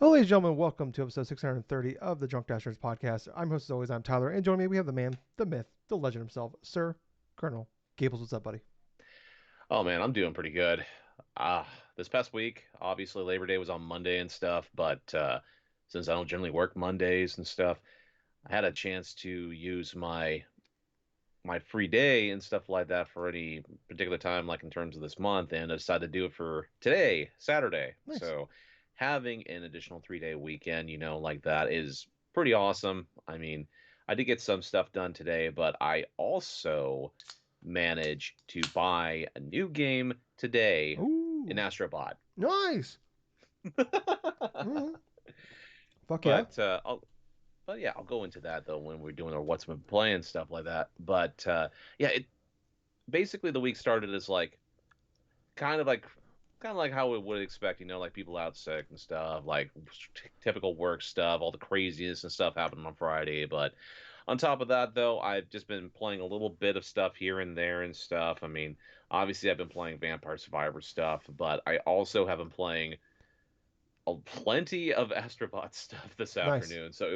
Hello, ladies and gentlemen. Welcome to episode 630 of the DrunkNerds podcast. I'm host, as always, I'm Tyler, and joining me, we have the man, the myth, the legend himself, Sir Colonel Gables. What's up, buddy? Oh man, I'm doing pretty good. This past week, obviously Labor Day was on Monday and stuff, but since I don't generally work Mondays and stuff, I had a chance to use my free day and stuff like that for any particular time, like in terms of this month, and I decided to do it for today, Saturday. Nice. So having an additional 3 day weekend, like that is pretty awesome. I mean, I did get some stuff done today, but I also managed to buy a new game today in Ooh, Astro Bot. nice. Mhm. Fuck yeah. But I'll go into that though when we're doing our what's been playing stuff like that. But yeah, it basically the week started as like kind of like kind of like how we would expect, like people out sick and stuff, like typical work stuff, all the craziness and stuff happening on Friday. But on top of that, though, I've just been playing a little bit of stuff here and there and stuff. I mean, obviously, I've been playing Vampire Survivor stuff, but I also have been playing plenty of Astrobot stuff this Nice. afternoon. So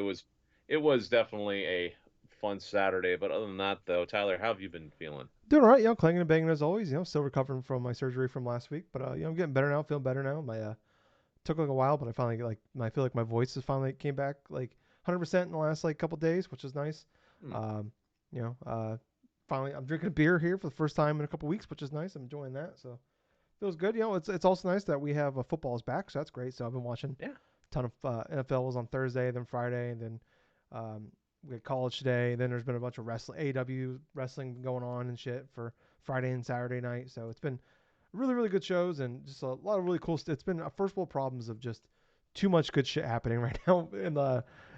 it was definitely a fun Saturday. But other than that, though, Tyler, how have you been feeling? Doing all right, clanging and banging as always. Still recovering from my surgery from last week, but I'm getting better now. Feeling better now. My took like a while, but I finally I feel like my voice has finally came back like 100% in the last like couple days, which is nice. Hmm. Um, you know, finally I'm drinking a beer here for the first time in a couple weeks, which is nice. I'm enjoying that, so feels good. It's also nice that we have football's back, so that's great. So I've been watching a Yeah. ton of NFL was on Thursday, then Friday, and then um, we had college today. Then there's been a bunch of wrestling, AW wrestling going on and shit for Friday and Saturday night. So it's been really, really good shows and just a lot of really cool stuff. It's been a first world problems of just too much good shit happening right now. And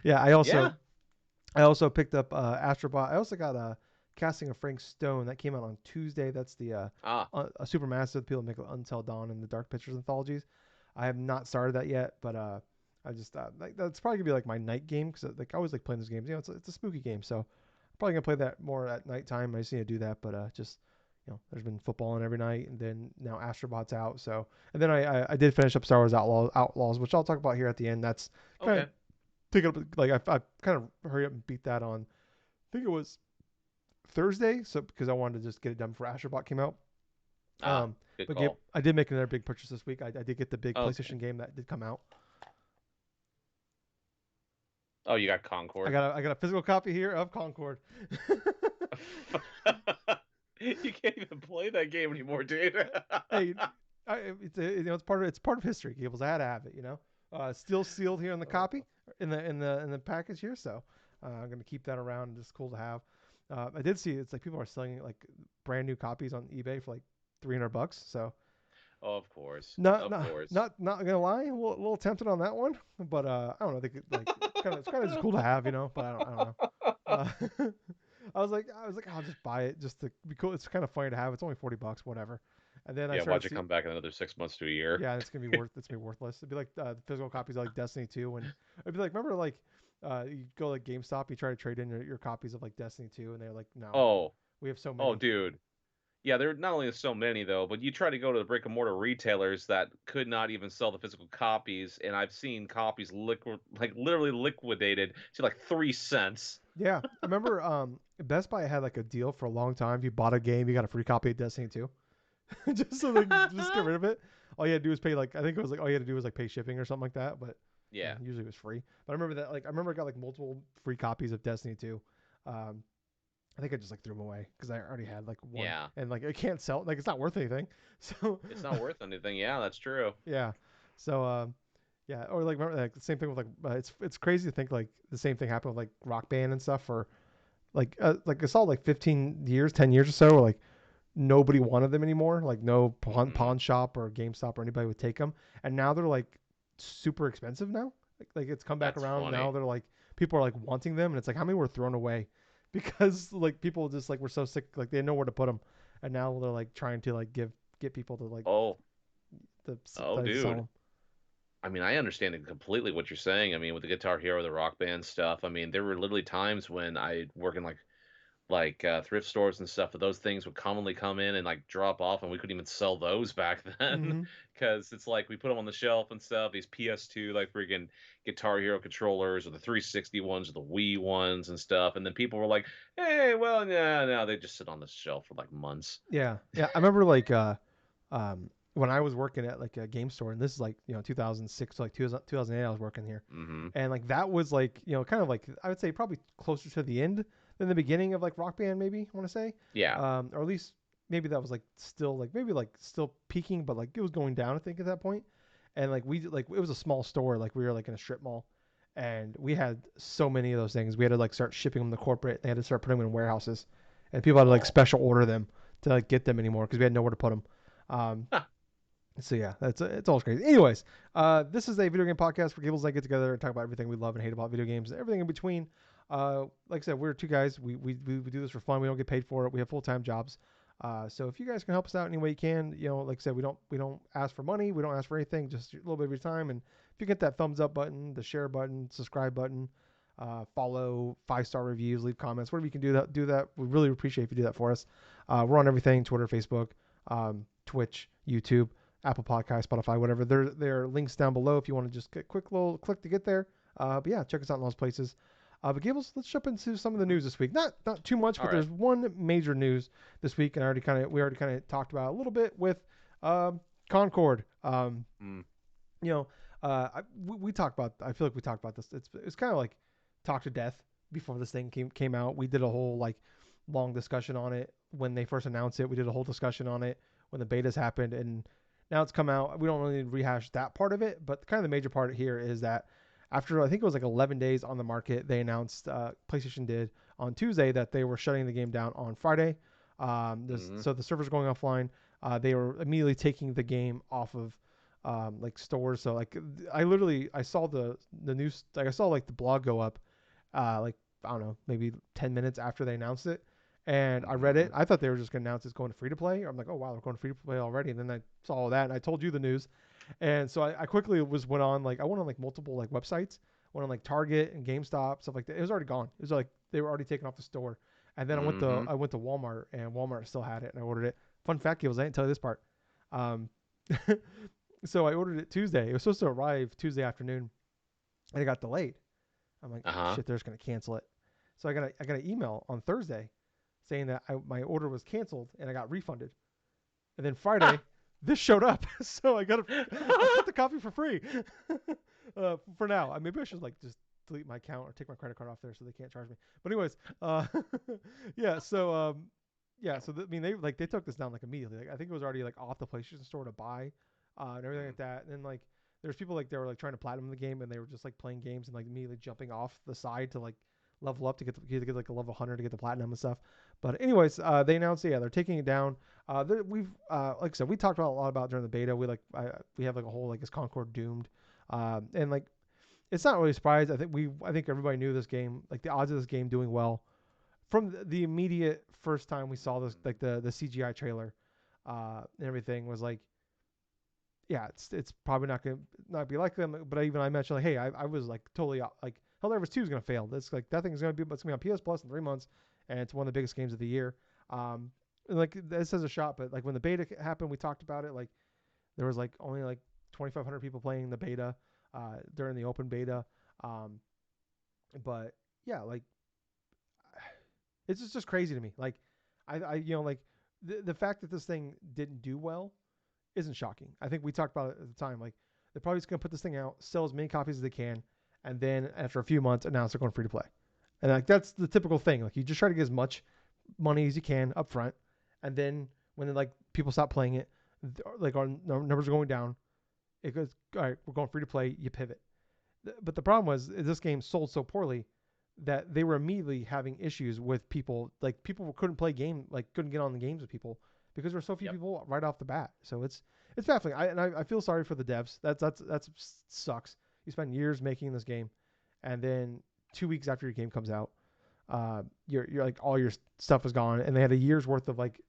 yeah, Yeah. I also picked up Astro Bot. I also got a casting of Frank Stone that came out on Tuesday. That's the Ah. a super massive people make Until Dawn and the Dark Pictures anthologies. I have not started that yet, but I just like that's probably gonna be like my night game because like I always like playing those games. It's a spooky game, so I'm probably gonna play that more at nighttime. I just need to do that, but just there's been football on every night, and then now Astrobot's out. So, and then I did finish up Star Wars Outlaws, which I'll talk about here at the end. That's kind of Okay. pick up like I kind of hurry up and beat that on. I think it was Thursday, so because I wanted to just get it done before Astrobot came out. Ah. Good But Gabe, call. I did make another big purchase this week. I did get the big Okay. PlayStation game that did come out. Oh, you got Concord. I got a physical copy here of Concord. You can't even play that game anymore, dude. Hey, it's part of history, Gables. I had to have it. Still sealed here in the copy in the package here. So I'm gonna keep that around. It's cool to have. I did see it's like people are selling like brand new copies on eBay for like $300. So Oh, of course. not Of not course. not gonna lie, a little tempted on that one. But I don't know. They could like it's kind of just cool to have, But I don't know. Uh, I was like, I'll just buy it just to be cool. It's kind of funny to have. It's only $40, whatever. And then I Yeah, started watch it see, come back in another 6 months to a year. yeah, it's gonna be worthless. It'd be like the physical copies of like Destiny 2, and it'd be like, remember like you go like GameStop, you try to trade in your copies of like Destiny 2, and they're like, no, Oh, we have so oh, many. dude. Yeah, there not only is so many though, but you try to go to the brick and mortar retailers that could not even sell the physical copies, and I've seen copies like literally liquidated to like 3 cents. Yeah, I remember Best Buy had like a deal for a long time. If you bought a game, you got a free copy of Destiny 2. Just so they could just get rid of it. All you had to do was pay like I think it was like all you had to do was like pay shipping or something like that. But Yeah, usually it was free. But I remember that I remember I got like multiple free copies of Destiny 2. Um, I think I just like threw them away because I already had like one, yeah. and like I can't sell it. Like it's not worth anything. So It's not worth anything. Yeah, that's true. yeah, so yeah, or like remember like the same thing with like it's crazy to think like the same thing happened with like Rock Band and stuff for like I saw like 15 years, 10 years or so. Like nobody wanted them anymore. Like no Hmm. pawn shop or GameStop or anybody would take them. And now they're like super expensive now. Like it's come back That's around. Now funny. they're like people are like wanting them, and it's like how many were thrown away because like people just like were so sick, like they didn't know where to put them, and now they're like trying to like get people to like Oh, the oh, sell dude. them. I mean, I understand it completely what you're saying. I mean, with the Guitar Hero, the Rock Band stuff. I mean, there were literally times when I work in like like thrift stores and stuff, but those things would commonly come in and like drop off, and we couldn't even sell those back then Mm-hmm. because it's like we put them on the shelf and stuff. These PS2 like freaking Guitar Hero controllers, or the 360 ones, or the Wii ones and stuff, and then people were like, "Hey, well, yeah, no, they just sit on the shelf for like months." Yeah, yeah. I remember like when I was working at like a game store, and this is like 2006 to like 2008. I was working here, Hmm. and like that was like kind of like I would say probably closer to the end than the beginning of like Rock Band, maybe I want to say, Yeah. or at least maybe that was like still like maybe like still peaking, but like it was going down I think at that point. And like we like it was a small store, like we were like in a strip mall, and we had so many of those things. We had to like start shipping them to corporate. They had to start putting them in warehouses, and people had to like Oh. special order them to like get them anymore because we had nowhere to put them. Um, Huh. so yeah, it's all crazy. Anyways, this is a video game podcast where Gables and I get together and talk about everything we love and hate about video games and everything in between. Like I said, we're two guys. We do this for fun. We don't get paid for it. We have full time jobs. So if you guys can help us out any way you can, like I said, we don't ask for money. We don't ask for anything. Just a little bit of your time. And if you get that thumbs up button, the share button, subscribe button, follow, 5-star reviews, leave comments, whatever you can do that. We really appreciate if you do that for us. We're on everything: Twitter, Facebook, Twitch, YouTube, Apple Podcast, Spotify, whatever. There are links down below if you want to just get a quick little click to get there. But yeah, check us out in those places. But Gables, let's jump into some of the news this week. Not too much, All but right. there's one major news this week, and we already kind of talked about a little bit with Concord. Mm. You know, we talked about. I feel like we talked about this. It's kind of like talk to death before this thing came out. We did a whole like long discussion on it when they first announced it. We did a whole discussion on it when the betas happened, and now it's come out. We don't really rehash that part of it, but kind of the major part here is that after I think it was like 11 days on the market, they announced PlayStation did on Tuesday that they were shutting the game down on Friday. Hmm. So the servers going offline. They were immediately taking the game off of like stores. So like I saw the news, like I saw like the blog go up like I don't know, maybe 10 minutes after they announced it. And I read Hmm. it. I thought they were just going to announce it's going to free to play. I'm like, oh wow, they're going to free to play already. And then I saw all that, and I told you the news. And so I quickly went on like multiple like websites, went on like Target and GameStop, stuff like that. It was already gone. It was like they were already taken off the store. And then Hmm. I went to Walmart, and Walmart still had it, and I ordered it. Fun fact, Gibbs, I didn't tell you this part. Um, so I ordered it Tuesday. It was supposed to arrive Tuesday afternoon, and it got delayed. I'm like, oh Uh-huh. shit, they're just gonna cancel it. So I got an email on Thursday saying that my order was canceled and I got refunded. And then Friday, this showed up, so I got the copy for free. For now, maybe I should like just delete my account or take my credit card off there so they can't charge me. But anyways, yeah. I mean, they took this down like immediately. Like I think it was already like off the PlayStation Store to buy, and everything like that. And then like there's people like they were like trying to platinum the game and they were just like playing games and like immediately jumping off the side to like level up to get like a level 100 to get the platinum and stuff. But anyways, they announced they're taking it down. We've like I said, we talked about a lot about during the beta. We have like a whole like is Concord doomed, and like it's not really a surprise. I think everybody knew this game, like the odds of this game doing well from the immediate first time we saw this, like the CGI trailer, and everything was like, yeah, it's probably not gonna not be like them. But I mentioned like, hey, I was like totally like Helldivers 2 is gonna fail. That's like that thing's gonna be, but it's gonna be on PS Plus in 3 months, and it's one of the biggest games of the year. And like this has a shot, but like when the beta happened, we talked about it. Like there was like only like 2,500 people playing the beta during the open beta. Um, but yeah, like it's just crazy to me. Like I like the fact that this thing didn't do well isn't shocking. I think we talked about it at the time. Like they're probably just gonna put this thing out, sell as many copies as they can, and then after a few months announce they're going free to play. And like that's the typical thing. Like you just try to get as much money as you can up front, and then when like people stop playing it, like our numbers are going down, it goes all right. We're going free to play. You pivot. But the problem was this game sold so poorly that they were immediately having issues with people. Like people couldn't play like couldn't get on the games with people because there were so few Yep. people right off the bat. So it's baffling. I feel sorry for the devs. That's sucks. You spend years making this game, and then 2 weeks after your game comes out, you're like all your stuff is gone, and they had a year's worth of like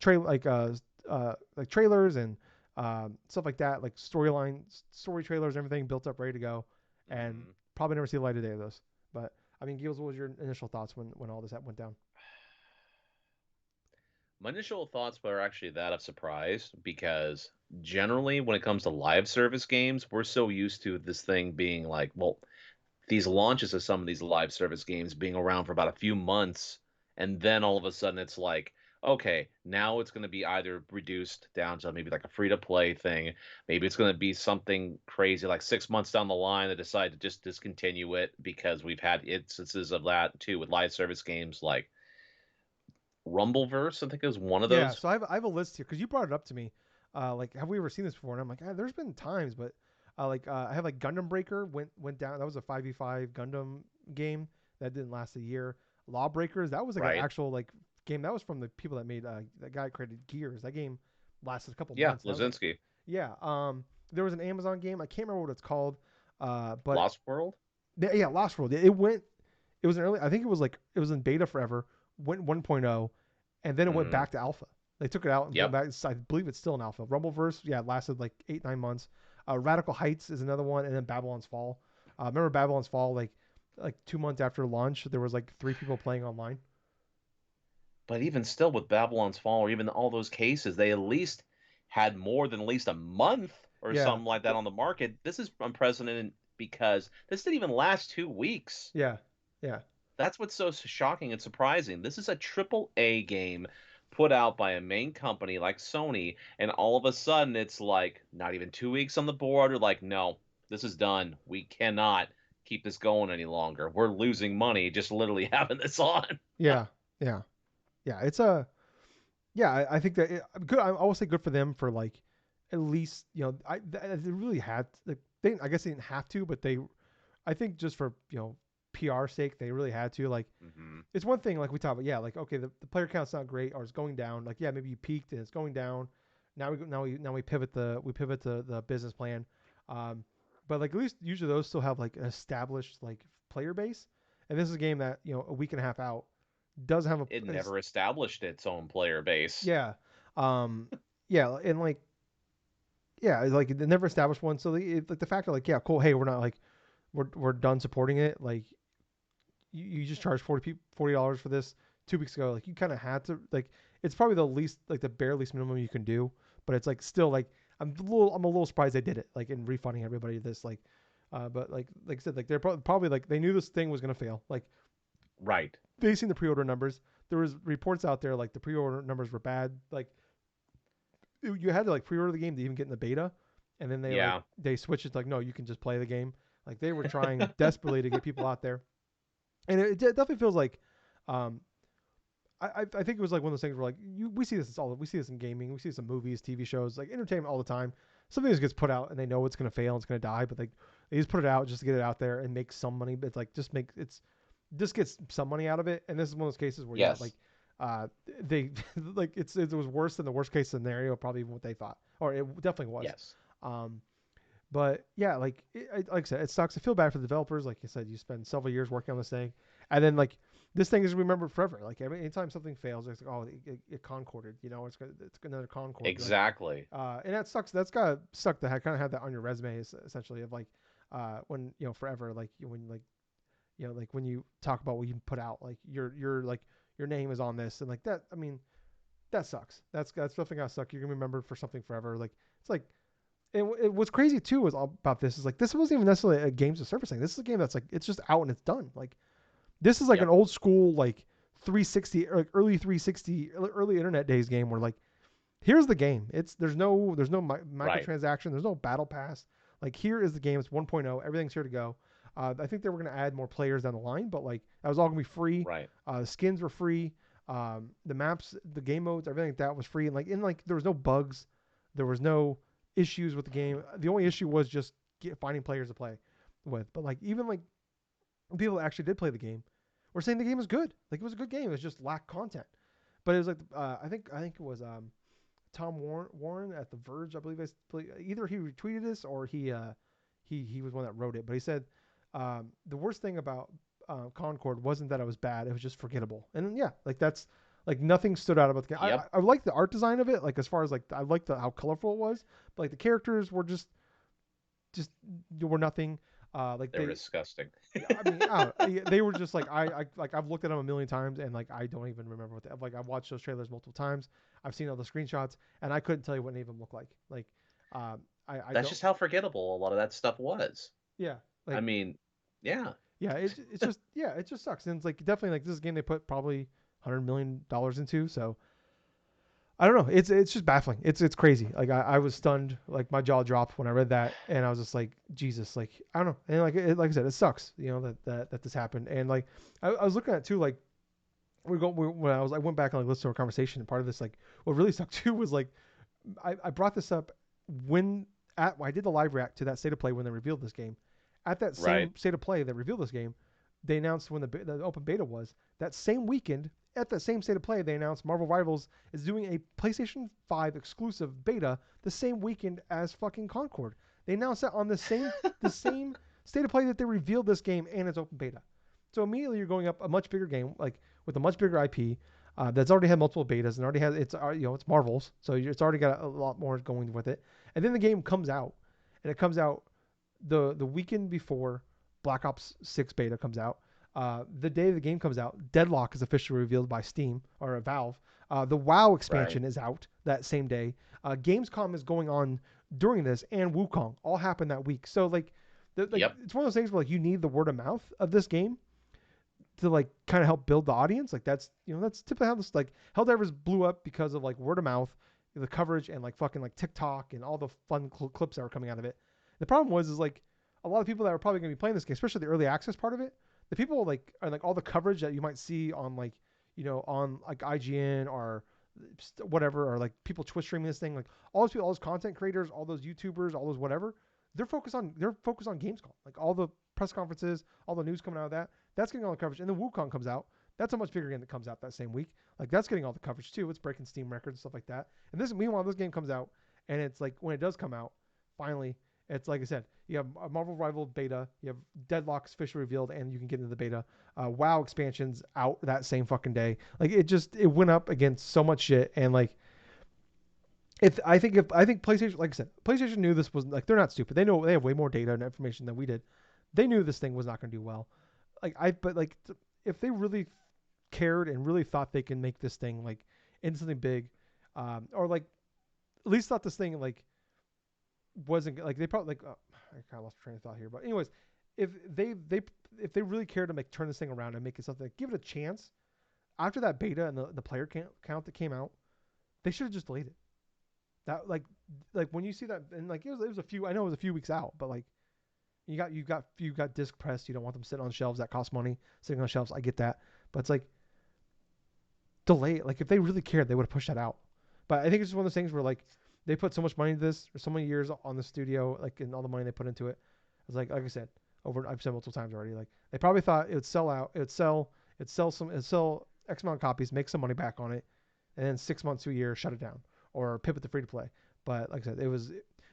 like trailers and stuff like that, like story trailers, everything built up, ready to go, and Hmm. probably never see the light of day of those. But I mean, Gilles, what was your initial thoughts when all this went down? My initial thoughts were actually that of surprise because generally, when it comes to live service games, we're so used to this thing being like, well, these launches of some of these live service games being around for about a few months, and then all of a sudden it's like, okay, now it's going to be either reduced down to maybe like a free to play thing, maybe it's going to be something crazy like 6 months down the line they decide to just discontinue it because we've had instances of that too with live service games like Rumbleverse. I think it was one of Yeah, those. so I have a list here because you brought it up to me. Like, have we ever seen this before? And I'm like, there's been times, but I have like Gundam Breaker went down. That was a 5v5 Gundam game that didn't last a year. Lawbreakers, that was like an Right? actual like game that was from the people that made that guy created Gears. That game lasted a couple Yeah, months. That was like, Lazinski. yeah. There was an Amazon game. I can't remember what it's called. But Lost World. yeah, Lost World. It went. It was an early. I think it was like it was in beta forever. Went 1.0, and then it went Hmm. back to alpha. They took it out and went Yep. back. I believe it's still in alpha. Rumbleverse, yeah, it lasted like 8 9 months. Radical Heights is another one, and then Babylon's Fall. Remember Babylon's Fall? Like 2 months after launch, there was like 3 people playing online. But even still, with Babylon's Fall, or even all those cases, they at least had more than at least a month or Yeah, something like that on the market. This is unprecedented because this didn't even last 2 weeks. yeah, yeah, That's what's so shocking and surprising. This is a triple A game put out by a main company like Sony, and all of a sudden it's like not even 2 weeks on the board. Or like, no, this is done. We cannot keep this going any longer. We're losing money just literally having this on. yeah, yeah, yeah. It's a yeah. I think that good. I will say good for them for like at least they really had like they I guess they didn't have to, but they I think just for PR sake, they really had to. Like, Hmm. it's one thing like we talk about, yeah, like okay, the player count's not great or it's going down. Like, yeah, maybe you peaked and it's going down. Now we pivot to the business plan. Um, but like at least usually those still have like an established like player base. And this is a game that a week and a half out doesn't have It a never established its own player base. yeah, um, yeah, and like yeah, it's like they never established one. So like the fact of like yeah, cool. Hey, we're not like we're done supporting it. Like you just charged $40 for this 2 weeks ago. Like you kind of had to like it's probably the least like the bare least minimum you can do, but it's like still like I'm a little surprised they did it like in refunding everybody this like but like I said like they're probably like they knew this thing was gonna fail like Right. basing the pre-order numbers there was reports out there like the pre-order numbers were bad like you had to like pre-order the game to even get in the beta and then Yeah. they switched it to like no you can just play the game like they were trying desperately to get people out there and it definitely feels like um, I think it was like one of those things where like we see this we see this in gaming, we see this in movies, TV shows, like entertainment all the time. Something just gets put out and they know it's gonna fail, and it's gonna die, but like they just put it out just to get it out there and make some money. But it's like just gets some money out of it. And this is one of those cases where yeah, like Yes. uh, they like it was worse than the worst case scenario, probably even what they thought, or it definitely was. Yes. Um, but yeah, like I said, it sucks. I feel bad for the developers. Like you said, you spend several years working on this thing, and then like this thing is remembered forever. Like anytime something fails, it's like oh, it concorded. It's another Concord. Like, Exactly. and that sucks. That's gotta suck to kind of have that on your resume, essentially, of like when forever, like when like like when you talk about what you put out, like like your name is on this, and like that. I mean, that sucks. That's definitely gotta suck. You're gonna be remembered for something forever. Like it's like what's crazy too is all about this is like this wasn't even necessarily a games of service thing. This is a game that's like it's just out and it's done. Like this is like an Yep. old school like 360 or like early 360 early internet days game where like here's the game. It's there's no Right. microtransaction. There's no battle pass. Like here is the game. It's 1.0. Everything's here to go. I think they were going to add more players down the line, but like that was all going to be free. Right. The skins were free. The maps, the game modes, everything like that was free. And like there was no bugs. There was no issues with the game. The only issue was just finding players to play with. But like even like people that actually did play the game were saying the game was good. Like it was a good game. It was just lack content. But it was like I think it was Tom Warren at The Verge. I believe either he retweeted this or he was one that wrote it. But he said the worst thing about Concord wasn't that it was bad. It was just forgettable. And yeah, like that's like nothing stood out about the game. Yep. I like the art design of it. Like as far as like I liked how colorful it was. But like the characters were just were nothing. Like They're disgusting. yeah, I mean, they were just like like I've looked at them a million times and like I don't even remember what they, like I've watched those trailers multiple times. I've seen all the screenshots and I couldn't tell you what any of them look like. Like, I That's don't. just how forgettable a lot of that stuff was. Yeah, I like mean, yeah, yeah, it's just yeah, it just sucks. And it's like definitely like this is a game they put probably $100 million into. So I don't know. It's just baffling. It's crazy. Like I was stunned. Like my jaw dropped when I read that, and I was just like, Jesus. Like I don't know. And like I said, it sucks. You know that this happened. And like I was looking at it too. Like when I went back and like listened to our conversation. And part of this like what really sucked too was like I brought this up when I did the live react to that state of play when they revealed this game. At that right. same state of play that revealed this game, they announced when the open beta was that same weekend. At that same state of play, they announced Marvel Rivals is doing a PlayStation 5 exclusive beta the same weekend as fucking Concord. They announced that on the same state of play that they revealed this game and its open beta. So immediately you're going up a much bigger game, like with a much bigger IP, that's already had multiple betas and already has it's Marvel's, so it's already got a lot more going with it. And then the game comes out, and it comes out the weekend before Black Ops 6 beta comes out. The day the game comes out, Deadlock is officially revealed by Steam or Valve. The WoW Right. expansion is out that same day. Gamescom is going on during this, and Wukong all happened that week. So like Yep. it's one of those things where like you need the word of mouth of this game to like kind of help build the audience. Like that's typically how this like Helldivers blew up because of like word of mouth, the coverage, and like fucking like TikTok and all the fun clips that were coming out of it. The problem was is like a lot of people that were probably going to be playing this game, especially the early access part of it. The people like are like all the coverage that you might see on like on like IGN or whatever, or like people Twitch streaming this thing, like all those people, all those content creators, all those YouTubers, all those whatever, they're focused on Gamescom, like all the press conferences, all the news coming out of that. That's getting all the coverage, and then Wukong comes out. That's a much bigger game that comes out that same week. Like that's getting all the coverage too. It's breaking Steam records and stuff like that. And meanwhile, this game comes out, and it's like when it does come out, finally, it's like I said, you have a Marvel Rival beta, you have Deadlock's officially revealed, and you can get into the beta. WoW expansions out that same fucking day. Like it went up against so much shit, and like if I think PlayStation, like I said, PlayStation knew this was like they're not stupid. They know they have way more data and information than we did. They knew this thing was not going to do well. But like if they really cared and really thought they can make this thing like into something big, or like at least thought this thing like wasn't like they probably like I kind of lost train of thought here. But anyways, if they really cared to make turn this thing around and make it something, give it a chance. After that beta and the player count that came out, they should have just delayed it. That like when you see that and like it was a few, I know it was a few weeks out, but like you got disc press. You don't want them sitting on shelves that cost money. Sitting on shelves, I get that, but it's like delay it. Like if they really cared, they would have pushed that out. But I think it's just one of those things where like they put so much money into this for so many years on the studio, like and all the money they put into it. It's like I said, I've said multiple times already. Like they probably thought it would sell out, it'd sell X amount of copies, make some money back on it, and then 6 months to a year shut it down or pivot to free to play. But like I said,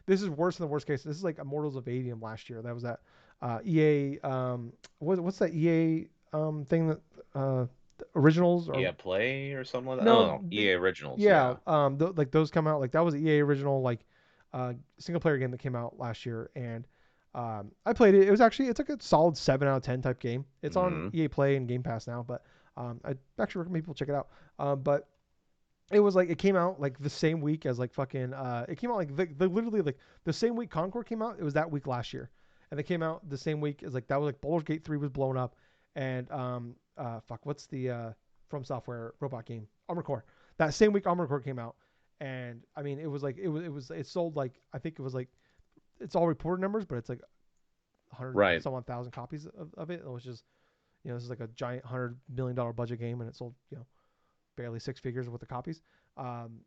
this is worse than the worst case. This is like Immortals of Adium last year. That was that EA what's that EA thing that originals or EA Play or something like that. I don't no know. EA Originals. yeah Yeah. like those come out like that was an EA original like single player game that came out last year, and I played it. It's like a solid 7 out of 10 type game. It's on Hmm. EA Play and Game Pass now, but I actually recommend people check it out. But it was like it came out like the same week as like fucking it came out like literally like the same week Concord came out. It was that week last year, and they came out the same week as like that was like Baldur's Gate 3 was blown up, and fuck what's the From Software robot game Armored Core. That same week Armored Core came out, and I mean it was like it sold like I think it was like it's all reported numbers, but it's like 100 Right. some 1,000 copies of it. It was just this is like a giant $100 million budget game, and it sold barely six figures with the copies. Um,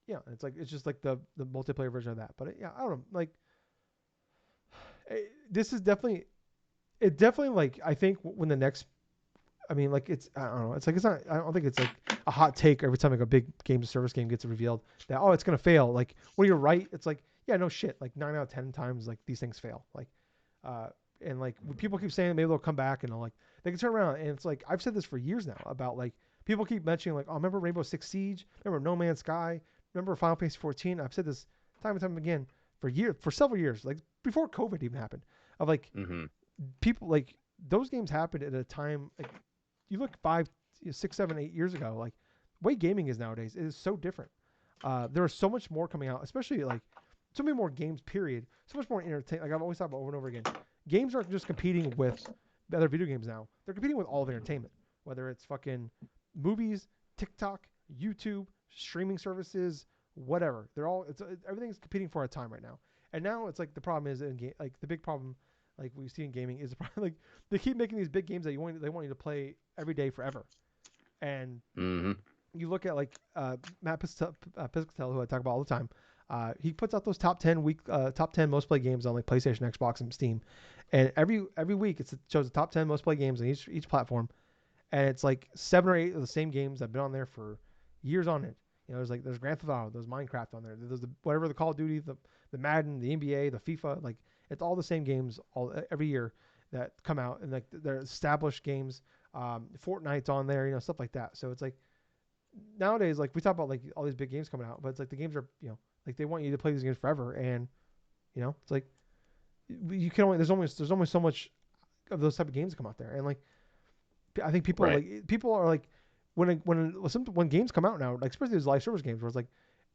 it's just like the multiplayer version of that. But yeah, I don't know. Like, this is definitely like I think when the next, I mean, like I don't know. It's like it's not. I don't think it's like a hot take every time like a big game service game gets revealed that it's gonna fail. Like when you're right, it's like yeah, no shit. Like 9 out of 10 times like these things fail. Like, uh, and like when people keep saying maybe they'll come back and like they can turn around, and it's like I've said this for years now about like people keep mentioning like, oh, remember Rainbow Six Siege? Remember No Man's Sky? Remember Final Fantasy 14? I've said this time and time again for several years. Like before COVID even happened. Of like Mm-hmm. people like those games happened at a time like you look 5, 6, 7, 8 years ago, like the way gaming is nowadays, it is so different. There is so much more coming out, especially like so many more games. Period. So much more entertainment. Like I've always thought about over and over again. Games aren't just competing with the other video games now. They're competing with all of entertainment, whether it's fucking movies, TikTok, YouTube, streaming services, whatever. They're all everything's competing for our time right now. And now it's like the problem is in like the big problem like we see in gaming is probably like they keep making these big games that they want you to play every day forever. And Mm-hmm. you look at like Matt Piscatel, who I talk about all the time. He puts out those top 10 most played games on like PlayStation, Xbox, and Steam, and every week it shows the top 10 most played games on each platform, and it's like 7 or 8 of the same games that've been on there for years on it. You know, there's Grand Theft Auto, there's Minecraft on there, there's whatever the Call of Duty, the Madden, the NBA, the FIFA, like it's all the same games every year that come out, and like they're established games. Fortnite's on there, you know, stuff like that. So it's like nowadays, like we talk about like all these big games coming out, but it's like the games are, you know, like they want you to play these games forever, and you know, it's like you can only there's only so much of those type of games that come out there, and like I think Right. people are like when games come out now, like especially these live service games, where it's like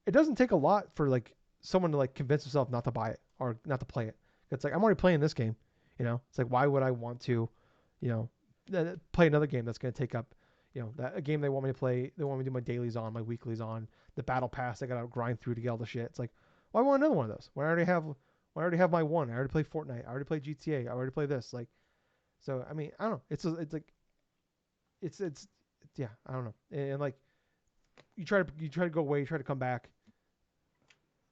it doesn't take a lot for like someone to like convince themselves not to buy it or not to play it. It's like I'm already playing this game, you know. It's like why would I want to, you know, play another game that's going to take up, you know, that a game they want me to play. They want me to do my dailies on, my weeklies on, the battle pass. I got to grind through to get all the shit. It's like, well, I want another one of those. When I already have my one. I already play Fortnite. I already play GTA. I already play this. Like, so I mean, I don't know. It's like it's yeah. I don't know. And like you try to go away. You try to come back.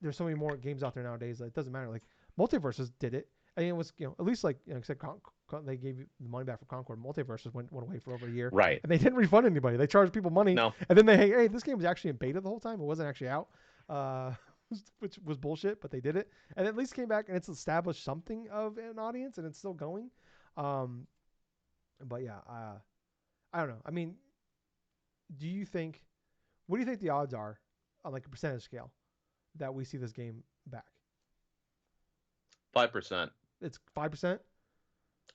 There's so many more games out there nowadays that it doesn't matter. Like Multiverses did it. I mean, it was, you know, at least like, you know, like I said, they gave you the money back for Concord. Multiverses went away for over a year, Right. and they didn't refund anybody. They charged people money, No. and then hey, this game was actually in beta the whole time. It wasn't actually out, uh, which was bullshit. But they did it, and at least came back and it's established something of an audience, and it's still going. Um, but yeah, I don't know. I mean, do you think? What do you think the odds are on like a percentage scale that we see this game back? 5%. It's 5%.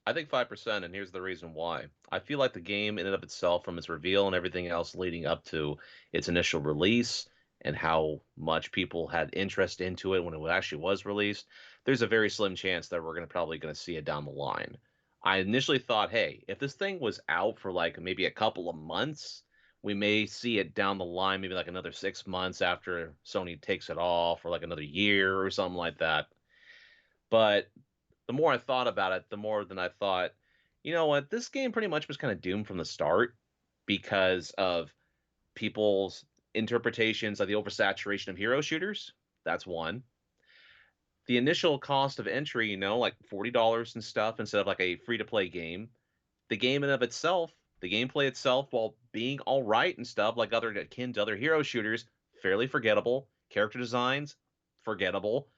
I think 5%, and here's the reason why. I feel like the game in and of itself, from its reveal and everything else leading up to its initial release and how much people had interest into it when it actually was released, there's a very slim chance that we're probably going to see it down the line. I initially thought, hey, if this thing was out for like maybe a couple of months, we may see it down the line, maybe like another 6 months after Sony takes it off, or like another year or something like that. But the more I thought about it, the more than I thought, you know what, this game pretty much was kind of doomed from the start because of people's interpretations of the oversaturation of hero shooters. That's one. The initial cost of entry, you know, like $40 and stuff instead of like a free to play game. The game in of itself, the gameplay itself, while being all right and stuff, like other akin to other hero shooters, fairly forgettable. Character designs, forgettable.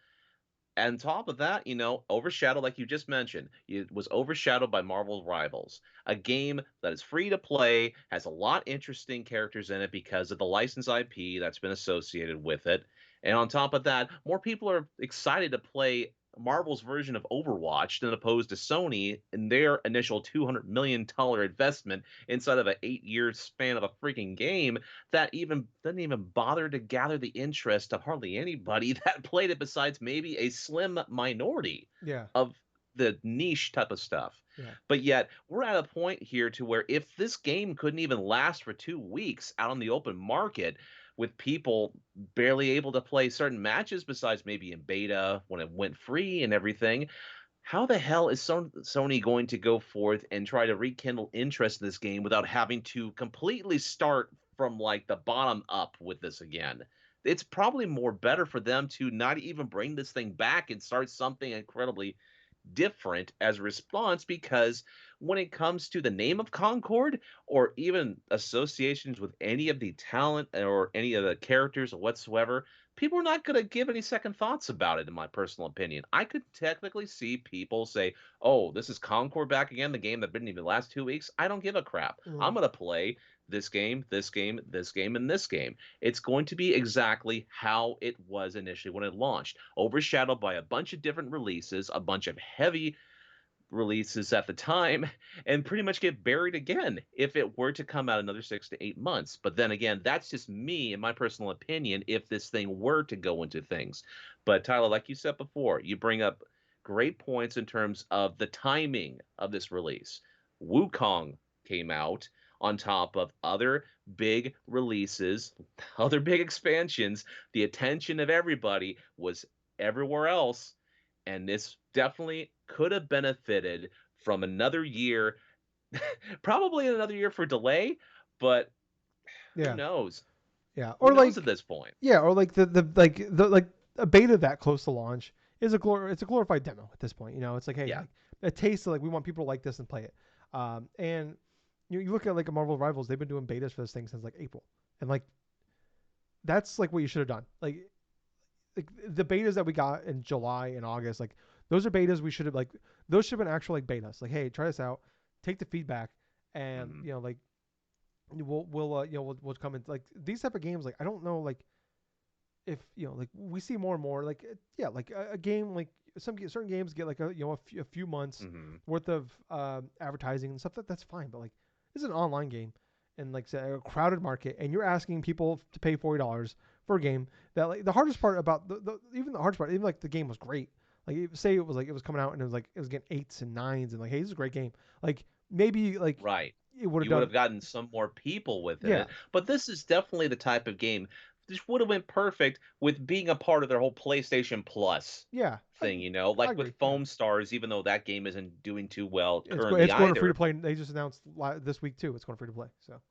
And on top of that, you know, overshadowed, like you just mentioned, it was overshadowed by Marvel's Rivals, a game that is free to play, has a lot interesting characters in it because of the license IP that's been associated with it. And on top of that, more people are excited to play Marvel's version of Overwatch than opposed to Sony in their initial $200 million investment inside of an 8 year span of a freaking game that even doesn't even bother to gather the interest of hardly anybody that played it besides maybe a slim minority Yeah, of the niche type of stuff. yeah, But yet we're at a point here to where if this game couldn't even last for 2 weeks out on the open market with people barely able to play certain matches besides maybe in beta when it went free and everything, how the hell is Sony going to go forth and try to rekindle interest in this game without having to completely start from like the bottom up with this again? It's probably more better for them to not even bring this thing back and start something incredibly different as a response, because when it comes to the name of Concord or even associations with any of the talent or any of the characters whatsoever, people are not going to give any second thoughts about it, in my personal opinion. I could technically see people say, oh, this is Concord back again, the game that didn't even last 2 weeks. I don't give a crap. I'm Mm. going to play this game, this game, this game, and this game. It's going to be exactly how it was initially when it launched, overshadowed by a bunch of different releases, a bunch of heavy releases at the time, and pretty much get buried again if it were to come out another 6 to 8 months. But then again, that's just me and my personal opinion if this thing were to go into things. But Tyler, like you said before, you bring up great points in terms of the timing of this release. Wukong came out on top of other big releases, other big expansions. The attention of everybody was everywhere else, and this definitely could have benefited from another year, probably another year for delay, but who Yeah. knows? Yeah. Who Or knows at like, this point? yeah, or like the a beta that close to launch is it's a glorified demo at this point. You know, it's like, hey, Yeah. like a taste of like we want people to like this and play it. And you look at like a Marvel Rivals, they've been doing betas for this thing since like April, and like that's like what you should have done. Like the betas that we got in July and August, like those are betas we should have like those should have been actual like betas. Like, hey, try this out, take the feedback, and Hmm. like we'll come in like these type of games. Like I don't know like if like we see more and more like yeah like a game like certain games get like a few months Hmm. worth of advertising and stuff that's fine, but like this is an online game and like say a crowded market and you're asking people to pay $40 for a game that like the hardest part about even the hardest part even like the game was great, like say it was like it was coming out and it was getting 8s and 9s and like hey this is a great game, like maybe like Right. it would have You would done have gotten some more people within yeah it, but this is definitely the type of game this would have been perfect with being a part of their whole PlayStation Plus yeah thing, I like with agree yeah. Foam Stars, even though that game isn't doing too well It's currently going to free to either. play. They just announced this week too. It's going free to play. So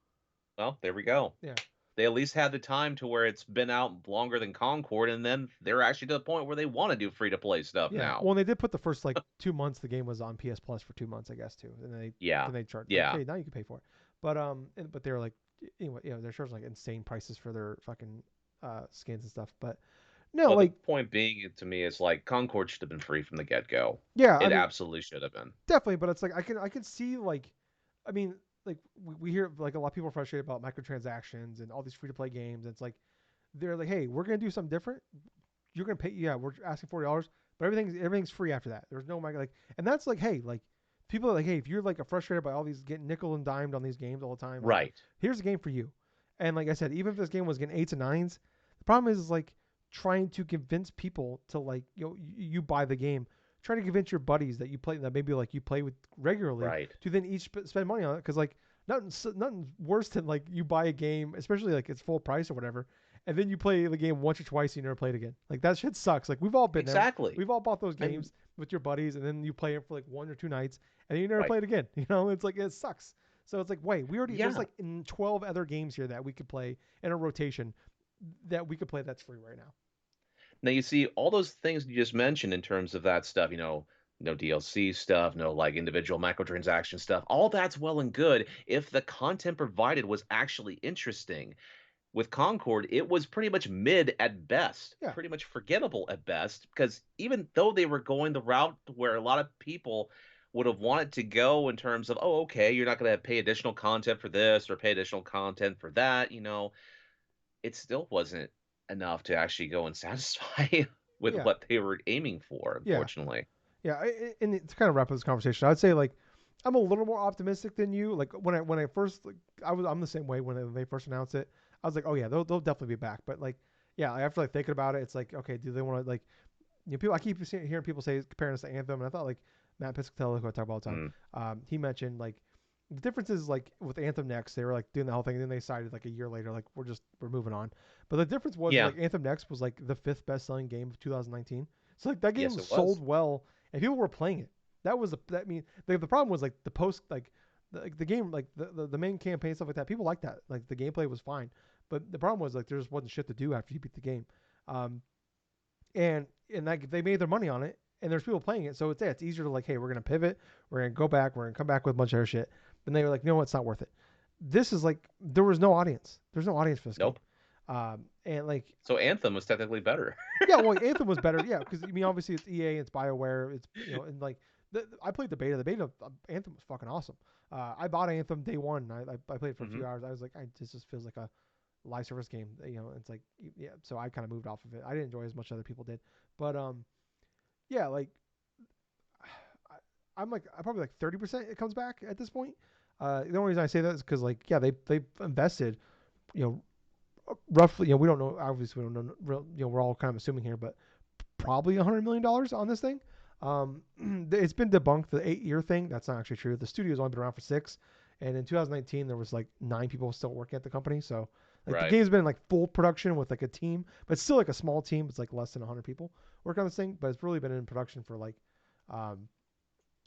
Well, there we go. yeah, They at least had the time to where it's been out longer than Concord, and then they're actually to the point where they want to do free to play stuff yeah. now. Well, and they did put the first like 2 months. The game was on PS Plus for 2 months, I guess too. And Yeah, then they charged like, yeah. hey, now you can pay for it. But they're like, anyway, they're charging like insane prices for their fucking skins and stuff. But no, Well, the like point being to me is like Concord should have been free from the get go. yeah, I It mean absolutely should have been. definitely. But it's like I can see like, I mean like we hear like a lot of people are frustrated about microtransactions and all these free to play games. And it's like they're like, hey, we're gonna do something different. You're gonna pay. Yeah, we're asking $40, but everything's free after that. There's no like, and that's like, hey, like people are like, hey, if you're like frustrated by all these getting nickel and dimed on these games all the time, like Right, here's a game for you. And like I said, even if this game was getting 8s and 9s, the problem is like trying to convince people to like you buy the game. Trying to convince your buddies that you play that maybe like you play with regularly right, to then each spend money on it because like nothing worse than like you buy a game, especially like it's full price or whatever, and then you play the game once or twice and you never play it again. Like that shit sucks. Like we've all been there. exactly. We've all bought those And games with your buddies and then you play it for like 1 or 2 nights and then you never right, play it again. It's like it sucks. So it's like wait, we already there's yeah. like 12 other games here that we could play in a rotation that we could play that's free right now. Now you see all those things you just mentioned in terms of that stuff. No DLC stuff, no like individual microtransaction stuff. All that's well and good if the content provided was actually interesting. With Concord, it was pretty much mid at best, Yeah. pretty much forgettable at best, because even though they were going the route where a lot of people would have wanted to go in terms of, oh, okay, you're not going to pay additional content for this or pay additional content for that, it still wasn't enough to actually go and satisfy with Yeah. what they were aiming for, Yeah. unfortunately. Yeah, and to kind of wrap up this conversation, I'd say like I'm a little more optimistic than you. Like when I first like I'm the same way when they first announced it. I was like, oh yeah, they'll definitely be back. But like yeah, after like thinking about it, it's like okay, do they want to like people? I keep hearing people say comparing us to Anthem, and I thought like Matt Piscatella, who I talk about all the time, Mm, he mentioned like the difference is like with Anthem Next, they were like doing the whole thing, and then they decided like a year later, like we're moving on. But the difference was yeah, like Anthem Next was like the fifth best selling game of 2019. So like that yes, game it sold was. well and people were playing it. That was I mean the problem was like the post like the game like the main campaign stuff like that. People like that. Like the gameplay was fine, but the problem was like there just wasn't shit to do after you beat the game. Um, and like they made their money on it, and there's people playing it, so it's easier to like, hey, we're gonna pivot, we're gonna go back, we're gonna come back with a bunch of other shit. And they were like, no, it's not worth it. This is like there was no audience. There's no audience for this game. Nope. And like, So Anthem was technically better. yeah, well, Anthem was better, yeah, because I mean, obviously it's EA, it's BioWare, it's and like I played the beta. The beta Anthem was fucking awesome. I bought Anthem day one. I played it for a few Hmm. hours. I was like, this just feels like a live service game. It's like, yeah. So I kind of moved off of it. I didn't enjoy it as much as other people did, but yeah, like I'm like I'm probably like 30% it comes back at this point. The only reason I say that is because like yeah they invested you roughly we don't know, obviously we don't know we're all kind of assuming here, but probably $100 million on this thing. It's been debunked, the 8 year thing. That's not actually true. The studio's only been around for 6, and in 2019 there was like 9 people still working at the company. So like the Right. game's been in like full production with like a team, but it's still like a small team. It's like less than 100 people working on this thing, but it's really been in production for um,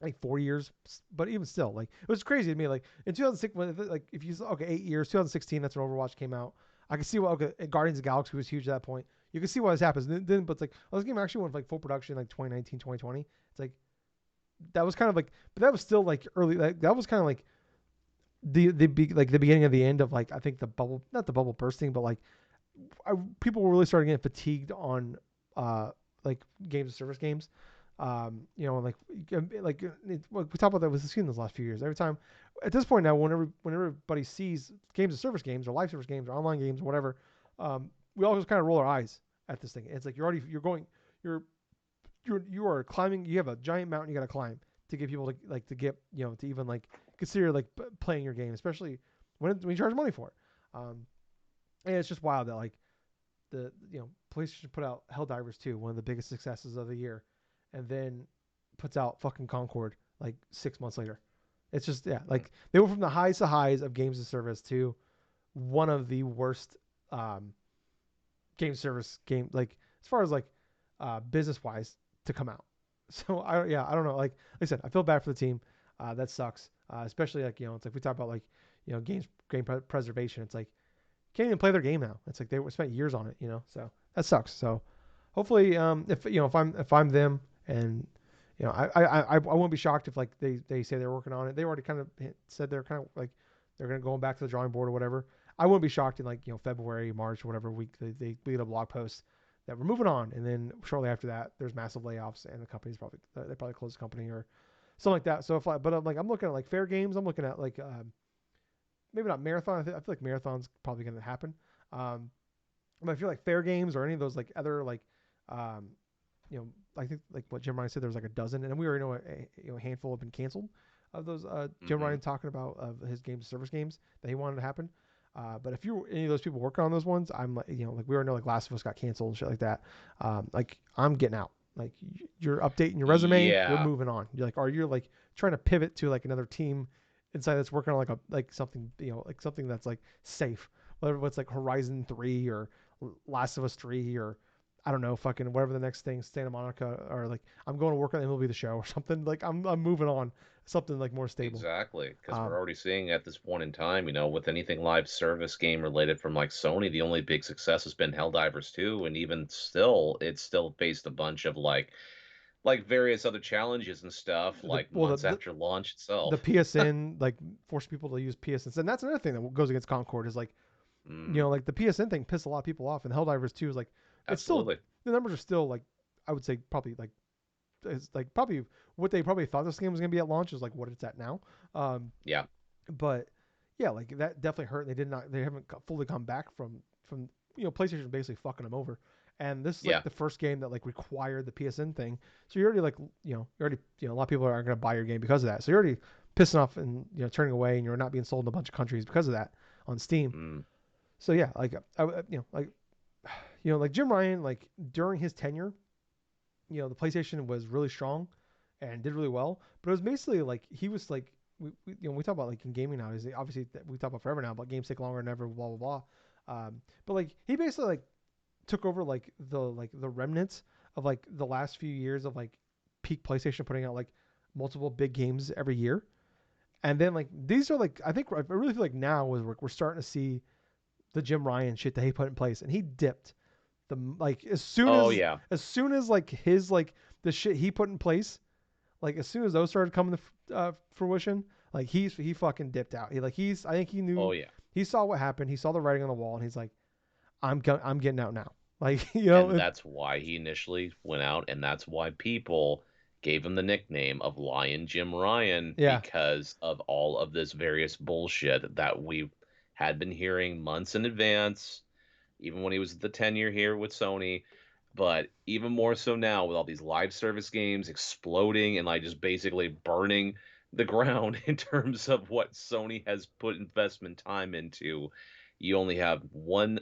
like 4 years. But even still, like it was crazy to me. Like in 2006, like if you okay 8 years, 2016, that's when Overwatch came out. I can see why. Okay, Guardians of the Galaxy was huge at that point. You can see why this happens. Then but it's like, oh, this game actually went like full production like 2019, 2020. It's like that was kind of like, but that was still like early. Like that was kind of like like the beginning of the end of like I think the bubble, not the bubble bursting, but like people were really starting to get fatigued on uh like games and service games. We talked about that with the scene those last few years. Every time, at this point now, whenever everybody sees games and service games or live service games or online games or whatever, we all just kind of roll our eyes at this thing. It's like you're you are climbing. You have a giant mountain you got to climb to get people to get to even like consider like playing your game, especially when you charge money for it. And it's just wild that like the PlayStation put out Helldivers 2, one of the biggest successes of the year, and then puts out fucking Concord like 6 months later. It's just yeah, Mm. like they went from the highs to highs of games as service to one of the worst game service game like as far as like business wise to come out. So I don't know, like I said, I feel bad for the team. That sucks. Especially like it's like we talk about like game preservation. It's like can't even play their game now. It's like they spent years on it. So that sucks. So hopefully, if I'm them, and I won't be shocked if like they say they're working on it. They already kind of said they're kind of like they're gonna go back to the drawing board or whatever. I wouldn't be shocked in like February, March, whatever week they lead a blog post that we're moving on, and then shortly after that there's massive layoffs and the company's probably they probably close the company or something like that. So but I'm looking at like fair games. I'm looking at like maybe not marathon. I feel like marathon's probably going to happen. Um, but I feel like fair games or any of those like other like, um, I think like what Jim Ryan said, there's like a dozen, and we already know a handful have been canceled of those. Jim Hmm. Ryan talking about of his games service games that he wanted to happen. But if you any of those people working on those ones, I'm like like we already know like Last of Us got canceled and shit like that. Like I'm getting out. Like you're updating your resume, you're Yeah. moving on. You're like, are you like trying to pivot to like another team inside that's working on like something like something that's like safe, whether it's like Horizon 3 or Last of Us 3 or I don't know, fucking whatever the next thing, Santa Monica, or like I'm going to work on MLB the Show or something. Like I'm moving on, something like more stable. Exactly, because we're Um, already seeing at this point in time, with anything live service game related from like Sony, the only big success has been Helldivers 2, and even still, it's still faced a bunch of like various other challenges and stuff, the like well months after launch the itself. PSN like force people to use PSN, and that's another thing that goes against Concord is like Hmm. like the PSN thing pissed a lot of people off, and Helldivers 2 is like it's still Absolutely. the numbers are still like I would say probably like it's like probably what they probably thought this game was gonna be at launch is like what it's at now. Um, Yeah. but yeah, like that definitely hurt. They haven't fully come back from PlayStation basically fucking them over. And this is like Yeah. the first game that like required the PSN thing. So you're already like you're already a lot of people aren't gonna buy your game because of that. So you're already pissing off and turning away, and you're not being sold in a bunch of countries because of that on Steam. Mm. So yeah, like like Jim Ryan like during his tenure, the PlayStation was really strong and did really well. But it was basically like he was like we talk about like in gaming nowadays. Obviously, we talk about forever now, but games take longer than ever. Blah blah blah. But like he basically like took over like the remnants of like the last few years of like peak PlayStation putting out like multiple big games every year. And then like these are like I really feel like now is we're starting to see the Jim Ryan shit that he put in place, and he dipped the like Oh yeah. as soon as like his like the shit he put in place, like as soon as those started coming to fruition, like he fucking dipped out. He like he's I think he Oh knew yeah. he saw what happened. He saw the writing on the wall, and he's like, I'm getting out now. Like And that's why he initially went out, and that's why people gave him the nickname of Lion Jim Ryan yeah, because of all of this various bullshit that we had been hearing months in advance, even when he was at the tenure here with Sony, but even more so now with all these live service games exploding and like just basically burning the ground in terms of what Sony has put investment time into. You only have one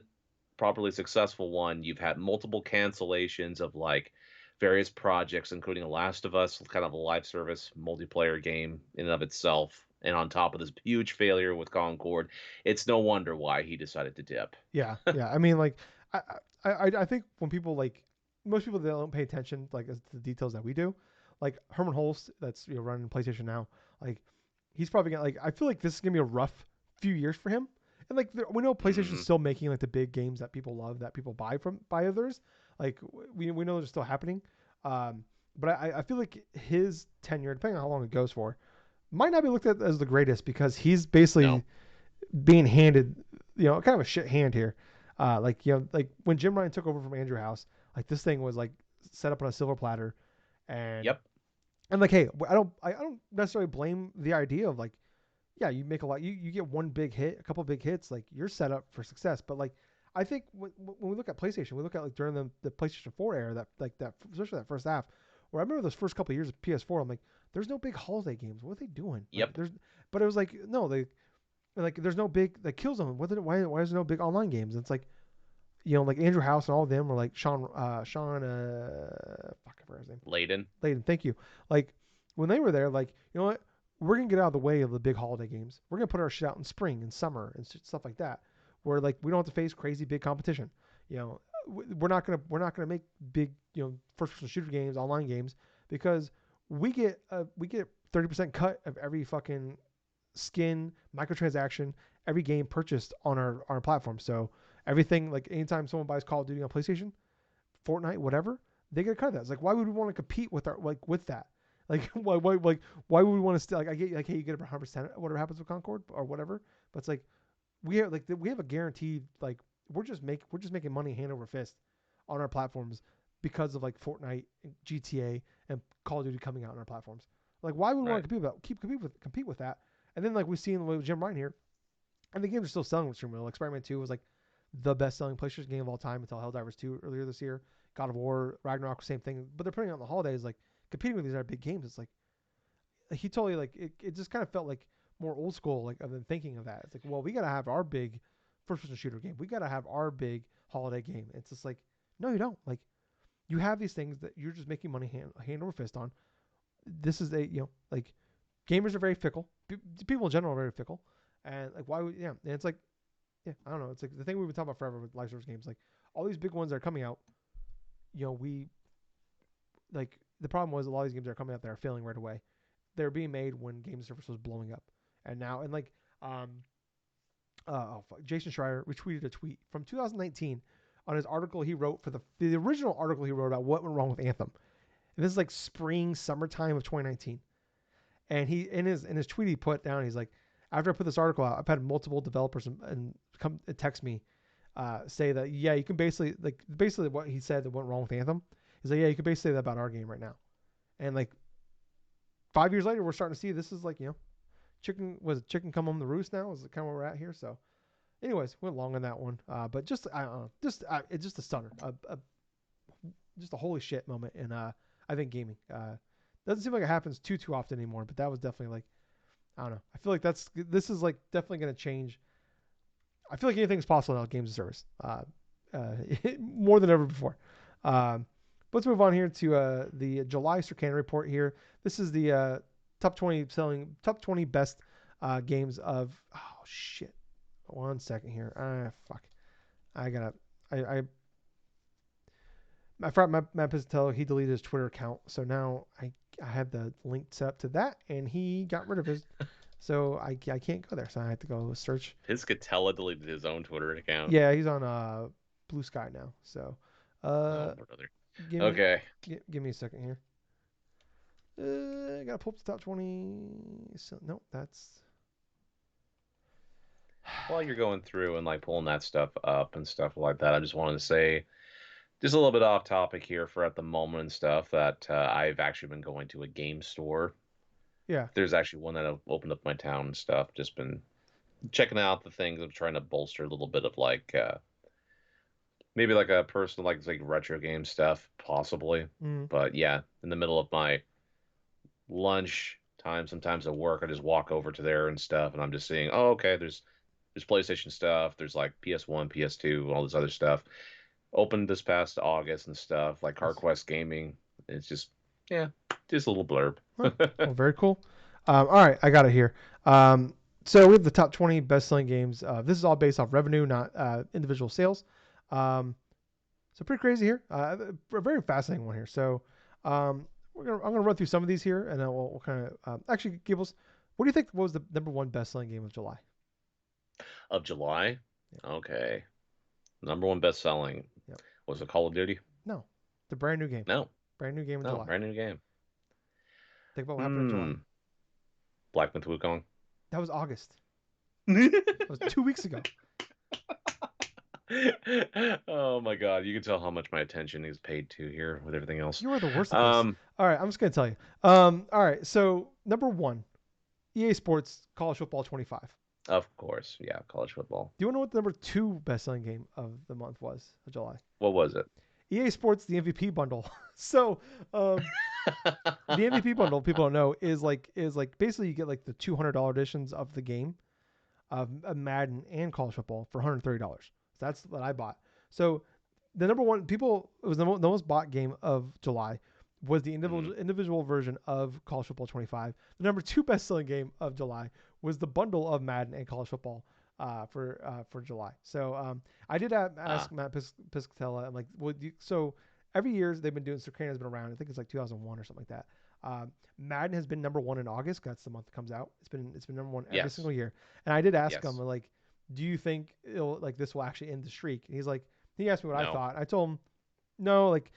properly successful one. You've had multiple cancellations of like various projects, including Last of Us, kind of a live service multiplayer game in and of itself. And on top of this huge failure with Concord, it's no wonder why he decided to dip. yeah. I mean, like, I, I think when people like most people they don't pay attention like as to the details that we do. Like Herman Holst, that's running PlayStation now. Like, he's probably gonna like. I feel like this is gonna be a rough few years for him. And like we know PlayStation's Hmm. still making like the big games that people love that people buy others. Like we know they're still happening. Um, but I feel like his tenure, depending on how long it goes for, might not be looked at as the greatest because he's No. basically being handed, kind of a shit hand here. Like like when Jim Ryan took over from Andrew House, like this thing was like set up on a silver platter, and Yep. like, hey, I don't necessarily blame the idea of like, yeah, you make a lot, you get one big hit, a couple big hits, like you're set up for success. But like, I think when we look at PlayStation, we look at like during the PlayStation 4 era, that like that especially that first half, where I remember those first couple of years of PS4, I'm like, there's no big holiday games. What are they doing? Like Yep. but it was like no, like there's no big like Killzone. Why is there no big online games? And it's like like Andrew House and all of them were like Sean fuck I forgot his name. Layden. Layden, thank you. Like when they were there, like you know what, we're gonna get out of the way of the big holiday games. We're gonna put our shit out in spring and summer and stuff like that, where like we don't have to face crazy big competition. You know, we're not gonna make big first person shooter games, online games because we get 30% cut of every fucking skin, microtransaction, every game purchased on our platform. So everything like anytime someone buys Call of Duty on PlayStation, Fortnite, whatever, they get a cut of that. It's like why would we want to compete with our like with that? Like why would we want to still like I get like hey you get 100% whatever happens with Concord or whatever, but it's like we have a guaranteed like we're just making money hand over fist on our platforms because of like Fortnite, and GTA, and Call of Duty coming out on our platforms. Like why would we want Right. to compete with that? And then like we've seen with Jim Ryan here, and the games are still selling extremely well. Like Spider-Man 2 was like the best-selling PlayStation game of all time until Helldivers 2 earlier this year. God of War, Ragnarok, same thing. But they're putting it on the holidays, like competing with these other big games. It's like he totally like it just kind of felt like more old school, like of them thinking of that. It's like, well, we gotta have our big first-person shooter game. We gotta have our big holiday game. It's just like, no, you don't. Like you have these things that you're just making money hand over fist on. This is a like gamers are very fickle. People in general are very fickle, and like why would and it's like I don't know. It's like the thing we've been talking about forever with live service games. Like all these big ones that are coming out, we like the problem was a lot of these games that are coming out that are failing right away. They're being made when game service was blowing up, and now and like Jason Schreier retweeted a tweet from 2019 on his article he wrote for the original article he wrote about what went wrong with Anthem. And this is like spring summertime of 2019. And he in his tweet he put down, he's like, after I put this article out, I've had multiple developers and come and text me, say that yeah, you can basically what he said that went wrong with Anthem. He's like, yeah, you can basically say that about our game right now. And like 5 years later, we're starting to see this is like chicken come home the roost now is kind of where we're at here. So, anyways, went long on that one, but just I don't know, it's just a stunner, just a holy shit moment in I think gaming. Doesn't seem like it happens too often anymore, but that was definitely like I don't know. I feel like this is like definitely going to change. I feel like anything's possible now with games and service, more than ever before. Um, let's move on here to the July Circana report here. This is the top 20 best games of. Oh shit! 1 second here. Fuck. I gotta. I forgot Matt Pizzatello. He deleted his Twitter account, so now I have the link set up to that, and he got rid of his. So I can't go there, so I have to go search. Piscatella deleted his own Twitter account. Yeah, he's on Blue Sky now. So, Oh, uh, brother. give me Okay. give me a second here. I gotta pull up the top 20. So no, that's while you're going through and like pulling that stuff up and stuff like that, I just wanted to say, just a little bit off topic here for at the moment and stuff, that I've actually been going to a game store. Yeah. There's actually one that opened up in my town and stuff. Just been checking out the things. I'm trying to bolster a little bit of like maybe like a personal like retro game stuff, possibly. Mm. But yeah, in the middle of my lunch time, sometimes at work, I just walk over to there and stuff, and I'm just seeing, oh, okay, there's PlayStation stuff, there's like PS1, PS2, all this other stuff. Opened this past August and stuff, like Nice. CarQuest Gaming. It's just, yeah, just a little blurb. Huh. Well, very cool. All right, I got it here. So we have the top 20 best-selling games. This is all based off revenue, not individual sales. Um, so pretty crazy here. A very fascinating one here. So I'm gonna run through some of these here, and then we'll kind of actually, Gables, what do you think was the number one best-selling game of July? Of July. Yeah. Okay. Number one best selling. Yeah. Was it Call of Duty? No, the brand new game. No. Brand new game in No, July. brand new game. Think about what happened in July. Hmm. Black Myth Wukong. That was August. That was 2 weeks ago. Oh my god, you can tell how much my attention is paid to here with everything else. You are the worst at this. Um, All right, I'm just gonna tell you. All right, so number one, EA Sports College Football 25. of course, yeah, college football. Do you want to know what the number two best-selling game of the month was of July? What was it? EA Sports the MVP bundle. So the MVP bundle, people don't know, is like basically you get like the $200 editions of the game of Madden and college football for $130. So that's what I bought. So the number one, people, it was the most bought game of July was the individual version of college football 25. The number two best selling game of July was the bundle of Madden and college football for July. So I did ask Matt Piscatella, I'm like, so every year they've been doing, Circana has been around. I think it's like 2001 or something like that. Madden has been number one in August. That's the month it comes out. It's been number one every single year. And I did ask him, like, do you think this will actually end the streak? And he's like, he asked me what I thought. I told him, no, like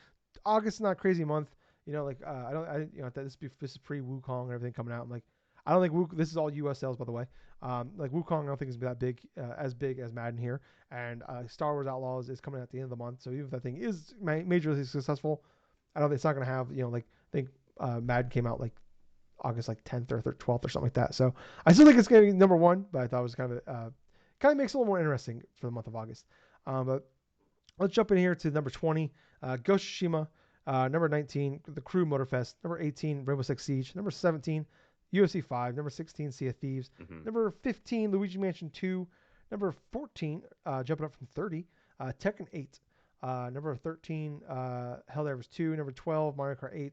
August is not a crazy month. This is pre Wukong and everything coming out. I'm like, I don't think this is all U.S. sales, by the way. Like Wukong, I don't think is that big, as big as Madden here. And Star Wars Outlaws is coming out at the end of the month. So even if that thing is majorly successful, I don't think it's not going to have, I think Madden came out like August like 10th or 12th or something like that. So I still think it's going to be number one, but I thought it was kind of makes it a little more interesting for the month of August. But let's jump in here to number 20, Ghost of Tsushima. Number 19, The Crew Motorfest. Number 18, Rainbow Six Siege. Number 17, UFC 5. Number 16, Sea of Thieves. Number 15, Luigi Mansion 2. Number 14, jumping up from 30, Tekken 8. Number 13, Helldivers 2. Number 12, Mario Kart 8.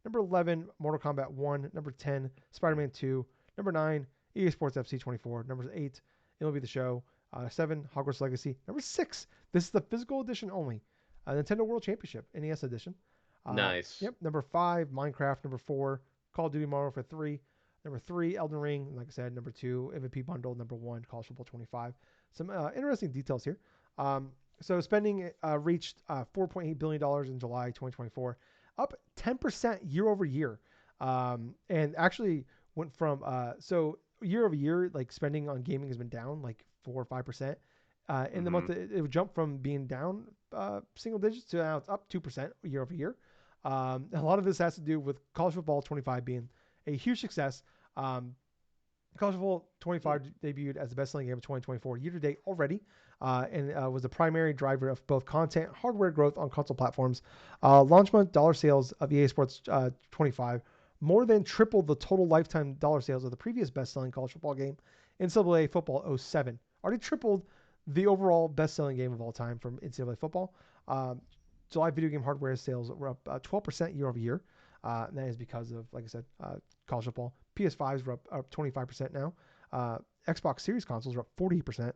Number 11, Mortal Kombat 1. Number 10, Spider-Man 2. Number 9, EA Sports FC 24. Number 8, MLB The Show. 7, Hogwarts Legacy. Number 6, this is the physical edition only, Nintendo World Championship, NES edition. Nice. Yep. Number 5, Minecraft. Number 4, Call of Duty Modern Warfare 3. Number 3, Elden Ring. Like I said, number 2, MVP Bundle. Number 1, College Football 25. Some interesting details here. So spending reached $4.8 billion in July 2024, up 10% year over year. And actually went from, so year over year, like spending on gaming has been down like 4 or 5%. In the month, it jumped from being down single digits to now it's up 2% year over year. A lot of this has to do with College Football 25 being a huge success. College Football 25 debuted as the best-selling game of 2024 year-to-date already, and was the primary driver of both content and hardware growth on console platforms. Launch month dollar sales of EA Sports 25 more than tripled the total lifetime dollar sales of the previous best-selling college football game, NCAA Football 07. Already tripled the overall best-selling game of all time from NCAA football. July video game hardware sales were up 12% year over year. And that is because of, like I said, college football. PS5s were up 25% now. Xbox Series consoles are up 40%,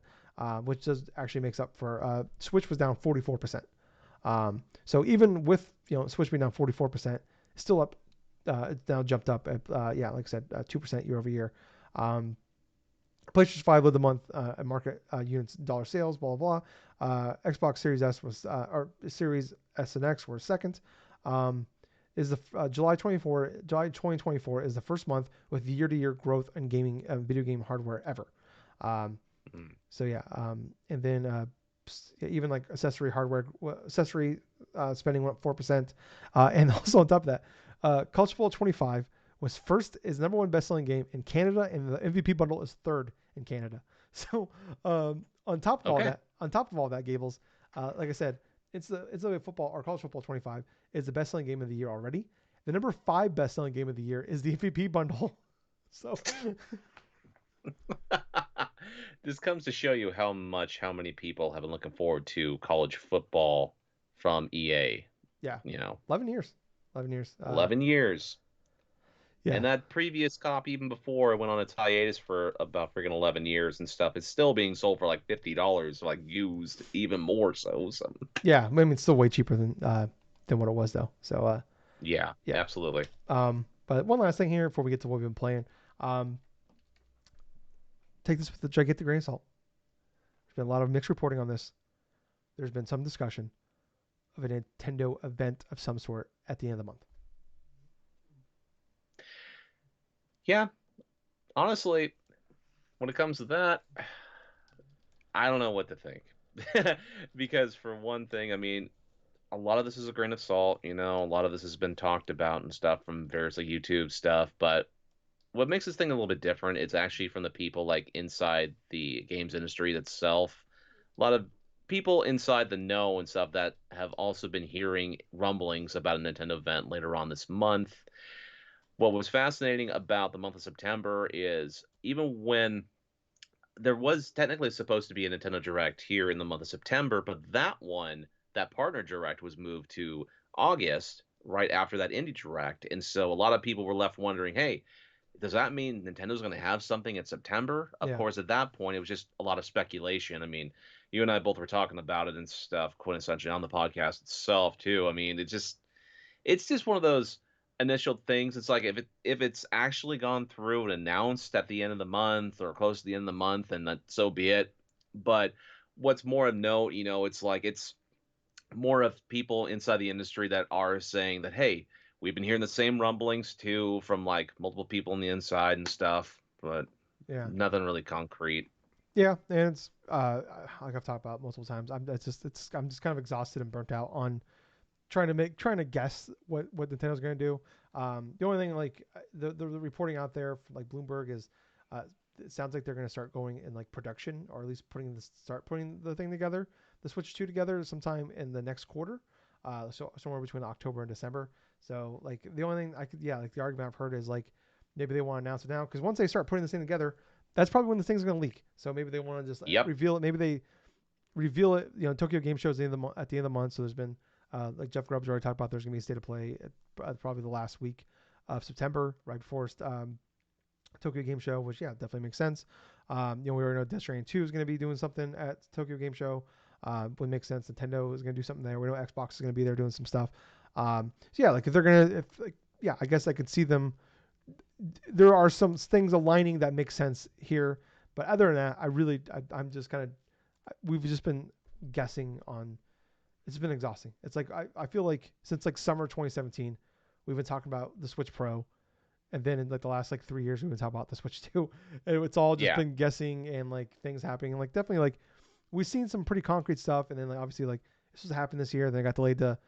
which does actually makes up for Switch was down 44%. So even with Switch being down 44%, still up. It's now jumped up at like I said, 2% year over year. PlayStation 5 led the month market units dollar sales, blah blah blah. Xbox Series S was or Series S and X were second. Is the July 2024 is the first month with year-to-year growth in gaming video game hardware ever. Mm. So yeah, and then even like accessory spending went up 4%, and also on top of that, Culture Bowl 25 is number one best selling game in Canada, and the MVP bundle is third in Canada. So Okay. on top of all that, Gables, like I said, it's the football or College Football 25 is the best selling game of the year already. The number five best selling game of the year is the MVP bundle. So This comes to show you how many people have been looking forward to college football from EA. yeah, You know, 11 years, 11 years. 11 years. Yeah, And that previous copy, even before it went on its hiatus for about freaking 11 years and stuff, is still being sold for like $50, like used, even more so. So, yeah. I mean, it's still way cheaper than what it was though. So yeah, yeah. absolutely. But one last thing here before we get to what we've been playing. Um, take this with a gigantic grain of salt. There's been a lot of mixed reporting on this. There's been some discussion of a Nintendo event of some sort at the end of the month. Yeah, honestly, when it comes to that, I don't know what to think. Because, for one thing, I mean, a lot of this is a grain of salt, a lot of this has been talked about and stuff from various like YouTube stuff, but what makes this thing a little bit different is actually from the people like inside the games industry itself. A lot of people inside the know and stuff that have also been hearing rumblings about a Nintendo event later on this month. What was fascinating about the month of September is even when there was technically supposed to be a Nintendo Direct here in the month of September, but that partner Direct was moved to August right after that Indie Direct. And so a lot of people were left wondering, hey, does that mean Nintendo's going to have something in September? Of Yeah, course, at that point, it was just a lot of speculation. I mean, you and I both were talking about it and stuff, quintessentially on the podcast itself too. I mean, it's just one of those initial things. It's like if it's actually gone through and announced at the end of the month or close to the end of the month, and that so be it. But what's more of note, it's like it's more of people inside the industry that are saying that, hey, we've been hearing the same rumblings too from like multiple people on the inside and stuff, but yeah, nothing really concrete. yeah. And it's like I've talked about multiple times. I'm just kind of exhausted and burnt out on trying to guess what Nintendo's going to do. The only thing like the reporting out there from like Bloomberg is uh, it sounds like they're going to start going in like production or at least start putting the thing together, the Switch 2 together sometime in the next quarter. So somewhere between October and December. So like the only thing like the argument I've heard is like maybe they want to announce it now because once they start putting this thing together, that's probably when the thing's going to leak. So maybe they want to just Yep. reveal it. Maybe they reveal it. Tokyo Game Show is at the end of the month, so there's been like Jeff Grubb's already talked about. There's gonna be a state of play at probably the last week of September, right before Tokyo Game Show, which yeah definitely makes sense. We already know Death Stranding 2 is gonna be doing something at Tokyo Game Show. Would make sense. Nintendo is gonna do something there. We know Xbox is gonna be there doing some stuff. So yeah, like if they're gonna, if like yeah, I guess I could see them. There are some things aligning that make sense here, but other than that, I'm just kind of we've just been guessing on. It's been exhausting. It's like I feel like since like summer 2017, we've been talking about the Switch Pro, and then in like the last like 3 years we've been talking about the Switch 2, and it's all just Yeah. been guessing and like things happening. And like definitely like we've seen some pretty concrete stuff, and then like obviously like this was happening this year, then it got delayed to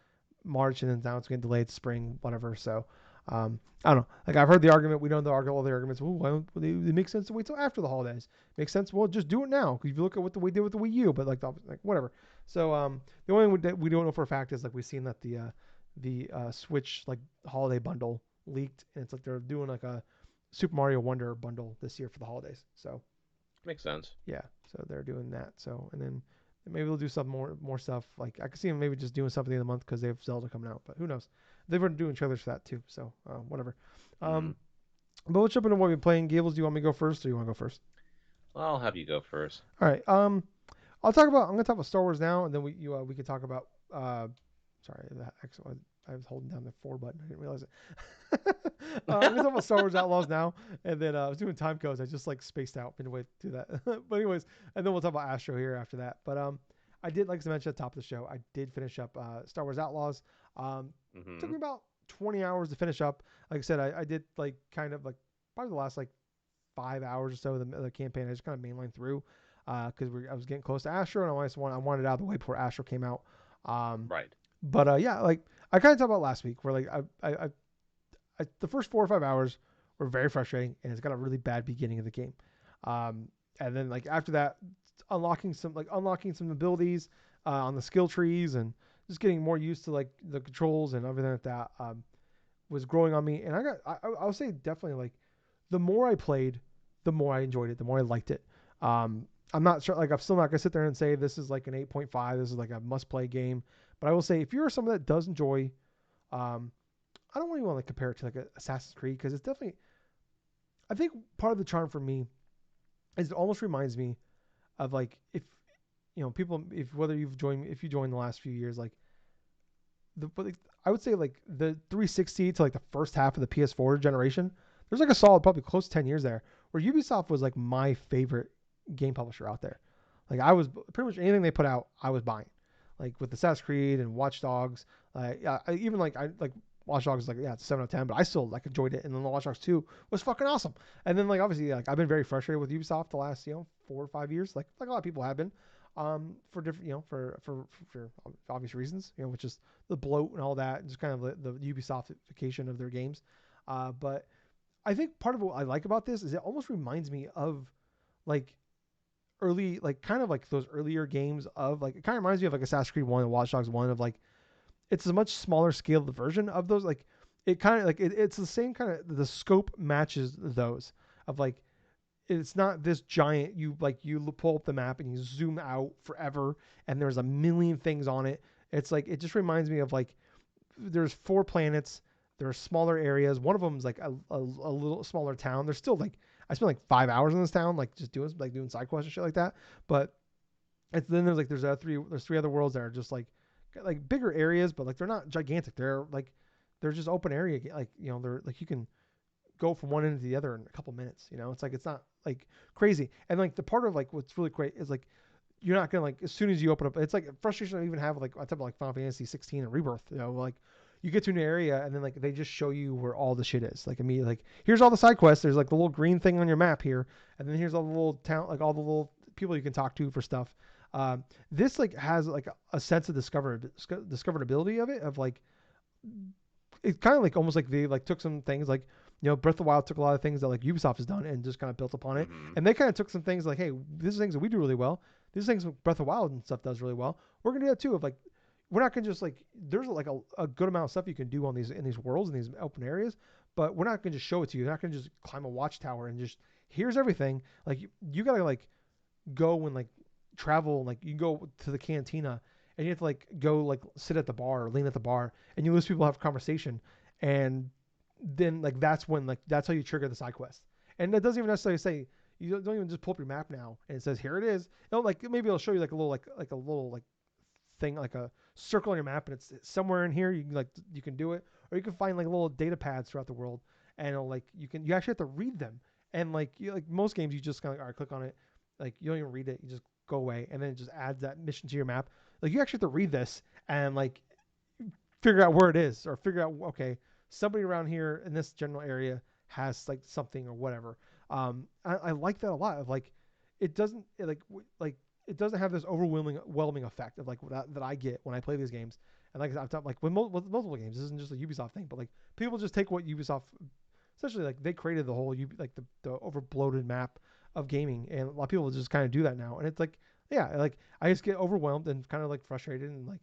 March, and then now it's getting delayed to spring, whatever. So I don't know. Like I've heard the argument. We know all the arguments. Well, why don't it makes sense to wait till after the holidays? Makes sense. Well, just do it now. Because if you look at what we did with the Wii U, but like whatever. So the only thing that we don't know for a fact is like we've seen that the Switch like holiday bundle leaked, and it's like they're doing like a Super Mario Wonder bundle this year for the holidays. So Makes sense. yeah, so they're doing that. So and then maybe they'll do some more stuff. Like I could see them maybe just doing something in the month because they have Zelda coming out, but who knows? They've been doing trailers for that too. So whatever. Mm. Um, but let's jump into what we've been playing. Gables, do you want me to go first, or you want to go first? I'll have you go first. All right. I'm gonna talk about Star Wars now, and then we can talk about. Sorry, I was holding down the 4 button. I didn't realize it. I'm gonna talk about Star Wars Outlaws now, and then I was doing time codes. I just like spaced out midway through that. But anyways, and then we'll talk about Astro here after that. But I did like to mention at the top of the show, I did finish up Star Wars Outlaws. Took Hmm. me about 20 hours to finish up. Like I said, I did like kind of like probably the last like 5 hours or so of the campaign. I just kind of mainline through. because I was getting close to Astro, and I wanted it out of the way before Astro came out. Um, Right. but yeah, like I kind of talked about last week, where like the first 4 or 5 hours were very frustrating, and it's got a really bad beginning of the game. Um, and then like after that, unlocking some abilities on the skill trees, and just getting more used to like the controls and everything like that was growing on me. And I'll say definitely like the more I played, the more I enjoyed it, the more I liked it. I'm not sure, like I'm still not gonna sit there and say this is like an 8.5. This is like a must play game, but I will say if you're someone that does enjoy, um, I don't really want to like compare it to like a Assassin's Creed, because it's definitely, I think part of the charm for me is it almost reminds me of like, if people, if whether if you joined the last few years, like but like, I would say like the 360 to like the first half of the PS4 generation, there's like a solid probably close to 10 years there where Ubisoft was like my favorite game publisher out there. Like I was pretty much anything they put out, I was buying. Like with Assassin's Creed and Watch Dogs, even like I like Watch Dogs is like, yeah, it's a 7 out of 10, but I still like enjoyed it. And then the Watch Dogs 2 was fucking awesome. And then like obviously like I've been very frustrated with Ubisoft the last 4 or 5 years, like a lot of people have been, for different for obvious reasons, which is the bloat and all that, and just kind of the Ubisoftification of their games. But I think part of what I like about this is it almost reminds me of like early, like kind of like those earlier games of like, it kind of reminds me of like Assassin's Creed 1 and Watch Dogs 1, of like it's a much smaller scale version of those. Like it kind of like it's the same kind of, the scope matches those, of like it's not this giant, you pull up the map and you zoom out forever and there's a million things on it. It's like, it just reminds me of like, there's 4 planets, there are smaller areas, one of them is like a little smaller town. There's still like, I spent like 5 hours in this town, like just doing side quests and shit like that. But then there's like there's three other worlds that are just like bigger areas, but like they're not gigantic, they're just open area, like they're like, you can go from one end to the other in a couple minutes. It's like, it's not like crazy. And like the part of like what's really great is like, you're not gonna, like, as soon as you open up, it's like frustration I even have like on top of like Final Fantasy 16 and Rebirth. Like you get to an area and then like they just show you where all the shit is. Like immediately, like here's all the side quests. There's like the little green thing on your map here, and then here's all the little town, like all the little people you can talk to for stuff. This like has like a sense of discoverability of it, of like, it's kind of like almost like they like took some things like, Breath of the Wild took a lot of things that like Ubisoft has done and just kind of built upon it, Mm-hmm. and they kind of took some things like, hey, these are things that we do really well. These are things Breath of the Wild and stuff does really well. We're gonna do that too. Of like, we're not gonna just like, there's like a good amount of stuff you can do on these, in these worlds, in these open areas, but we're not gonna just show it to you. You're not gonna just climb a watchtower and just, here's everything. Like you gotta like go and like travel, like you go to the cantina and you have to like go like sit at the bar or lean at the bar, and you lose people, have a conversation, and then like that's when, like that's how you trigger the side quest. And that doesn't even necessarily say, you don't even just pull up your map now and it says here it is. Like maybe it'll show you like a little like a little like thing, like a circle on your map, and it's somewhere in here, you can like, you can do it, or you can find like little data pads throughout the world, and it'll like, you actually have to read them. And like like most games, you just kind of like, all right, click on it, like you don't even read it, you just go away, and then it just adds that mission to your map. Like you actually have to read this and like figure out where it is, or figure out, okay, somebody around here in this general area has like something or whatever. I like that a lot, of like, it doesn't like it doesn't have this overwhelming effect of like that I get when I play these games. And like I've talked, like with multiple games, this isn't just a Ubisoft thing, but like people just take what Ubisoft, essentially, like they created the whole like the over bloated map of gaming, and a lot of people just kind of do that now. And it's like, yeah, like I just get overwhelmed and kind of like frustrated, and like,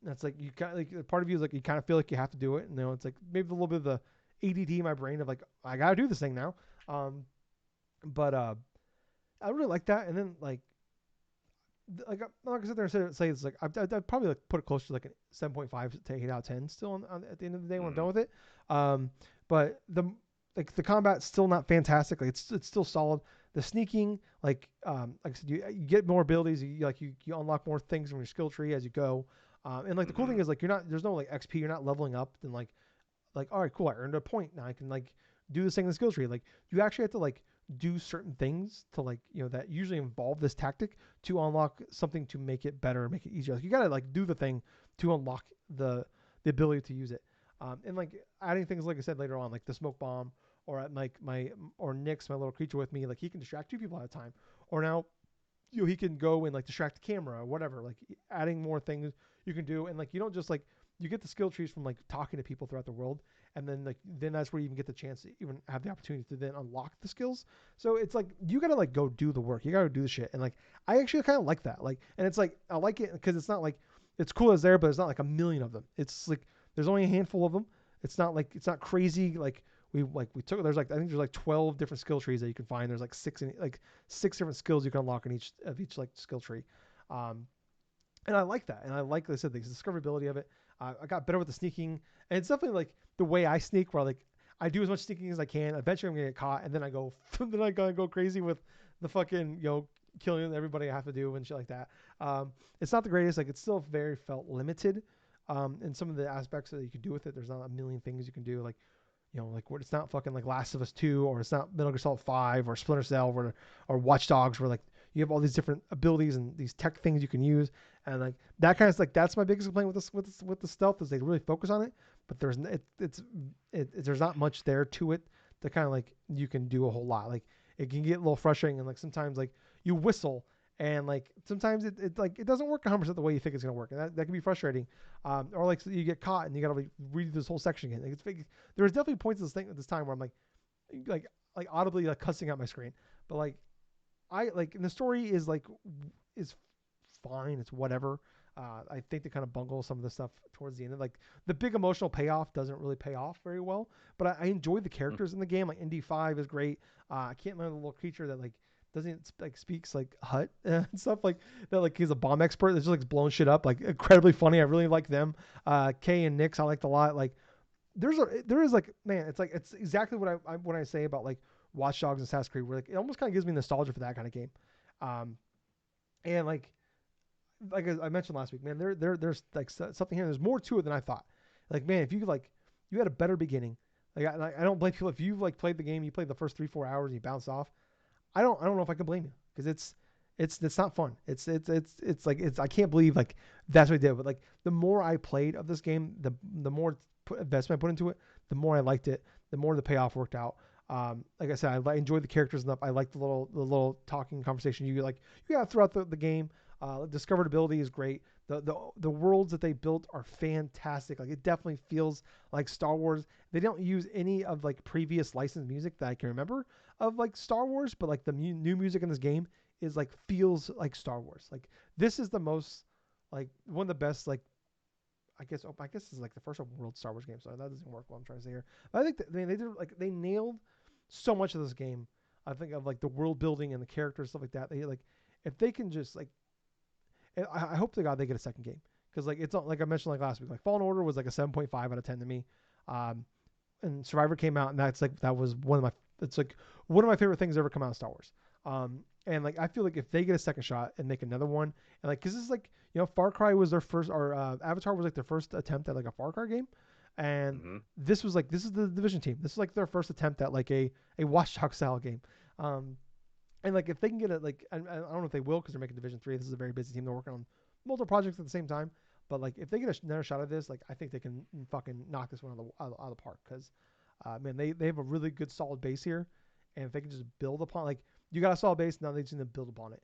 that's like, you kind of like, part of you is like, you kind of feel like you have to do it, and it's like maybe a little bit of the ADD in my brain of like, I gotta do this thing now. But I really like that. And then like I'm not gonna sit there and say it's like, I'd probably like put it close to like a 7.5 to 8 out of 10 still at the end of the day when I'm done with it. But the combat's still not fantastic. Like it's still solid. The sneaking, like I said, you get more abilities. You unlock more things from your skill tree as you go. And like the cool thing is like, there's no like XP. You're not leveling up. And like all right, cool, I earned a point. Now I can like do this thing in the skill tree. Like you actually have to like do certain things to like, that usually involve this tactic to unlock something to make it better, make it easier. Like you gotta like do the thing to unlock the ability to use it. And like adding things, like I said later on, like the smoke bomb, or at like or Nyx, my little creature with me, like he can distract 2 people at a time. Or now he can go and like distract the camera or whatever, like adding more things you can do. And like you don't just like you get the skill trees from like talking to people throughout the world, and then that's where you even get the chance to even have the opportunity to then unlock the skills. So it's like you gotta like go do the work, you gotta do the shit. And like I actually kind of like that, like, and it's like I like it because it's not like it's cool as there, but it's not like a million of them. It's like there's only a handful of them. It's not like it's not crazy like we took there's like I think there's like 12 different skill trees that you can find. There's like six different skills you can unlock in each like skill tree. Um, and I like that. And I like I said the discoverability of it. I got better with the sneaking, and it's definitely like the way I sneak, where like I do as much sneaking as I can. Eventually, I'm gonna get caught, and then I go then I gotta go crazy with the fucking killing everybody I have to do and shit like that. It's not the greatest. Like it's still very felt limited. In some of the aspects that you can do with it, there's not a million things you can do. Like like it's not fucking like Last of Us 2 or it's not Metal Gear Solid 5 or Splinter Cell or Watch Dogs where like you have all these different abilities and these tech things you can use and like that kind of like that's my biggest complaint with the stealth is they really focus on it, but there's not much there to it to kind of like you can do a whole lot. Like it can get a little frustrating and like sometimes like you whistle and like sometimes it like it doesn't work 100% the way you think it's gonna work, and that can be frustrating. Or like so you get caught and you gotta like read this whole section again. Like there's definitely points at this time where I'm like like audibly like cussing out my screen, but like I like and the story is fine. It's whatever. I think they kind of bungle some of the stuff towards the end. Like the big emotional payoff doesn't really pay off very well, but I enjoyed the characters in the game. Like ND5 is great. I can't remember the little creature that like doesn't like speaks like Hut and stuff like that. Like he's a bomb expert that's just like blowing shit up. Like incredibly funny. I really like them. Kay and Nix I liked a lot. Like there is like man, it's exactly what I say about like Watch Dogs and Assassin's Creed, where like it almost kind of gives me nostalgia for that kind of game. Um, and like I mentioned last week, man, there's like something here. There's more to it than I thought. Like man, if you could like you had a better beginning. Like I don't blame people if you've like played the game, you played the first 3-4 hours and you bounce off. I don't know if I can blame you because it's not fun. It's like I can't believe like that's what I did. But like the more I played of this game, the more investment I put into it, the more I liked it, the more the payoff worked out. Like I said, I enjoyed the characters enough. I like the little talking conversation you have throughout the game. Discoverability is great. The worlds that they built are fantastic. Like it definitely feels like Star Wars. They don't use any of like previous licensed music that I can remember of like Star Wars, but like the new music in this game is like feels like Star Wars. Like this is the most like one of the best like I guess this is like the first open world Star Wars game, so that doesn't work. What I'm trying to say here, but I think that, they did like they nailed so much of this game. I think of like the world building and the characters stuff like that. They like if they can just like I hope to God they get a second game because like it's not like I mentioned like last week. Like Fallen Order was like a 7.5 out of 10 to me, um, and Survivor came out and that was one of my it's like one of my favorite things ever come out of Star Wars. And like I feel like if they get a second shot and make another one and like because this is like Far Cry was their first or Avatar was like their first attempt at like a Far Cry game, and Mm-hmm. this is the Division team. This is like their first attempt at like a Watch Dogs style game. Um, and like if they can get it, like I don't know if they will because they're making Division 3. This is a very busy team. They're working on multiple projects at the same time. But like if they get another shot at this, like I think they can fucking knock this one out of the park because, man, they have a really good solid base here, and if they can just build upon like you got a solid base, now they just need to build upon it.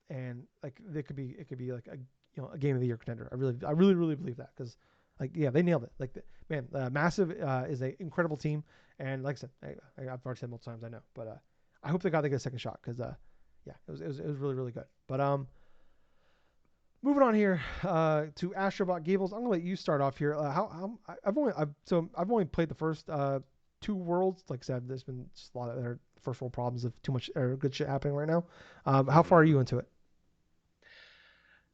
And like it could be like a game of the year contender. I really believe that because like yeah they nailed it. Like man, Massive is an incredible team, and like I said, I've already said multiple times I know, but I hope they get a second shot because yeah, it was really good. But moving on here to Astro Bot Gables, I'm gonna let you start off here. I've only played the first two worlds. Like I said, there's been just a lot of other first world problems of too much or good shit happening right now. How far are Mm-hmm. you into it?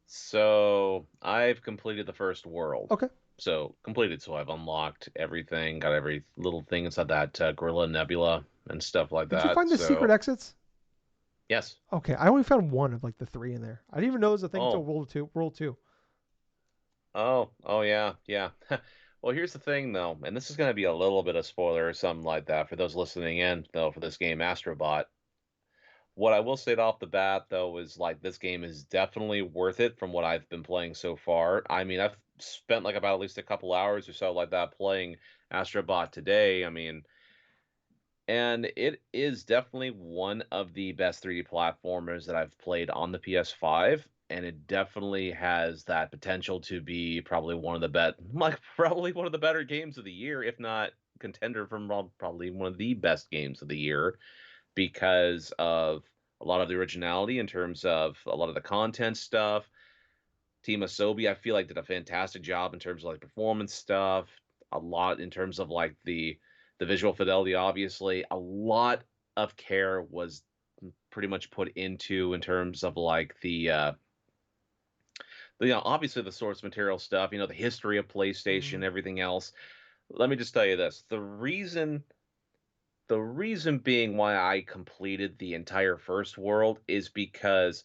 So I've completed the first world. Okay. So completed. So I've unlocked everything, got every little thing inside that Gorilla Nebula and stuff like Did you that. find the secret So exits? yes. Okay, I only found one of like the three in there. I didn't even know it was a thing until Oh, World Two. World Two. oh yeah, yeah. Well, here's the thing though, and this is going to be a little bit of spoiler or something like that for those listening in though for this game Astro Bot. What I will say off the bat though is like this game is definitely worth it from what I've been playing so far. I mean, I've spent like about at least a couple hours or so like that playing Astro Bot today. I mean, And it is definitely one of the best 3D platformers that I've played on the PS5, and it definitely has that potential to be probably one of the like probably one of the better games of the year, if not contender from probably one of the best games of the year because of a lot of the originality in terms of a lot of the content stuff. Team Asobi, I feel like did a fantastic job in terms of like performance stuff, a lot in terms of like the visual fidelity, obviously. A lot of care was pretty much put into in terms of like obviously the source material stuff, the history of PlayStation, Mm. everything else. Let me just tell you this. The reason being why I completed the entire first world is because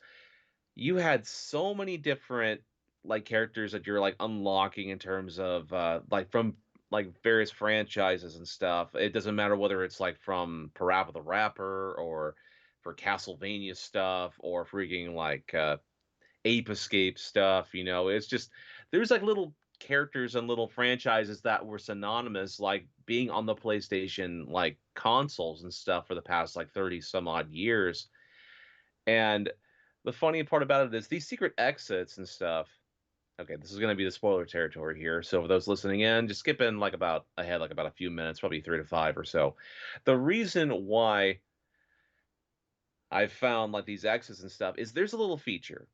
you had so many different like characters that you're like unlocking in terms of like from like various franchises and stuff. It doesn't matter whether it's like from Parappa the Rapper or for Castlevania stuff or freaking like Ape Escape stuff, it's just there's like little characters and little franchises that were synonymous like being on the PlayStation like consoles and stuff for the past like 30 some odd years. And the funny part about it is these secret exits and stuff. Okay, this is going to be the spoiler territory here. So for those listening in, just skip in like about ahead, like about a few minutes, probably 3 to 5 or so. The reason why I found like these exits and stuff is there's a little feature.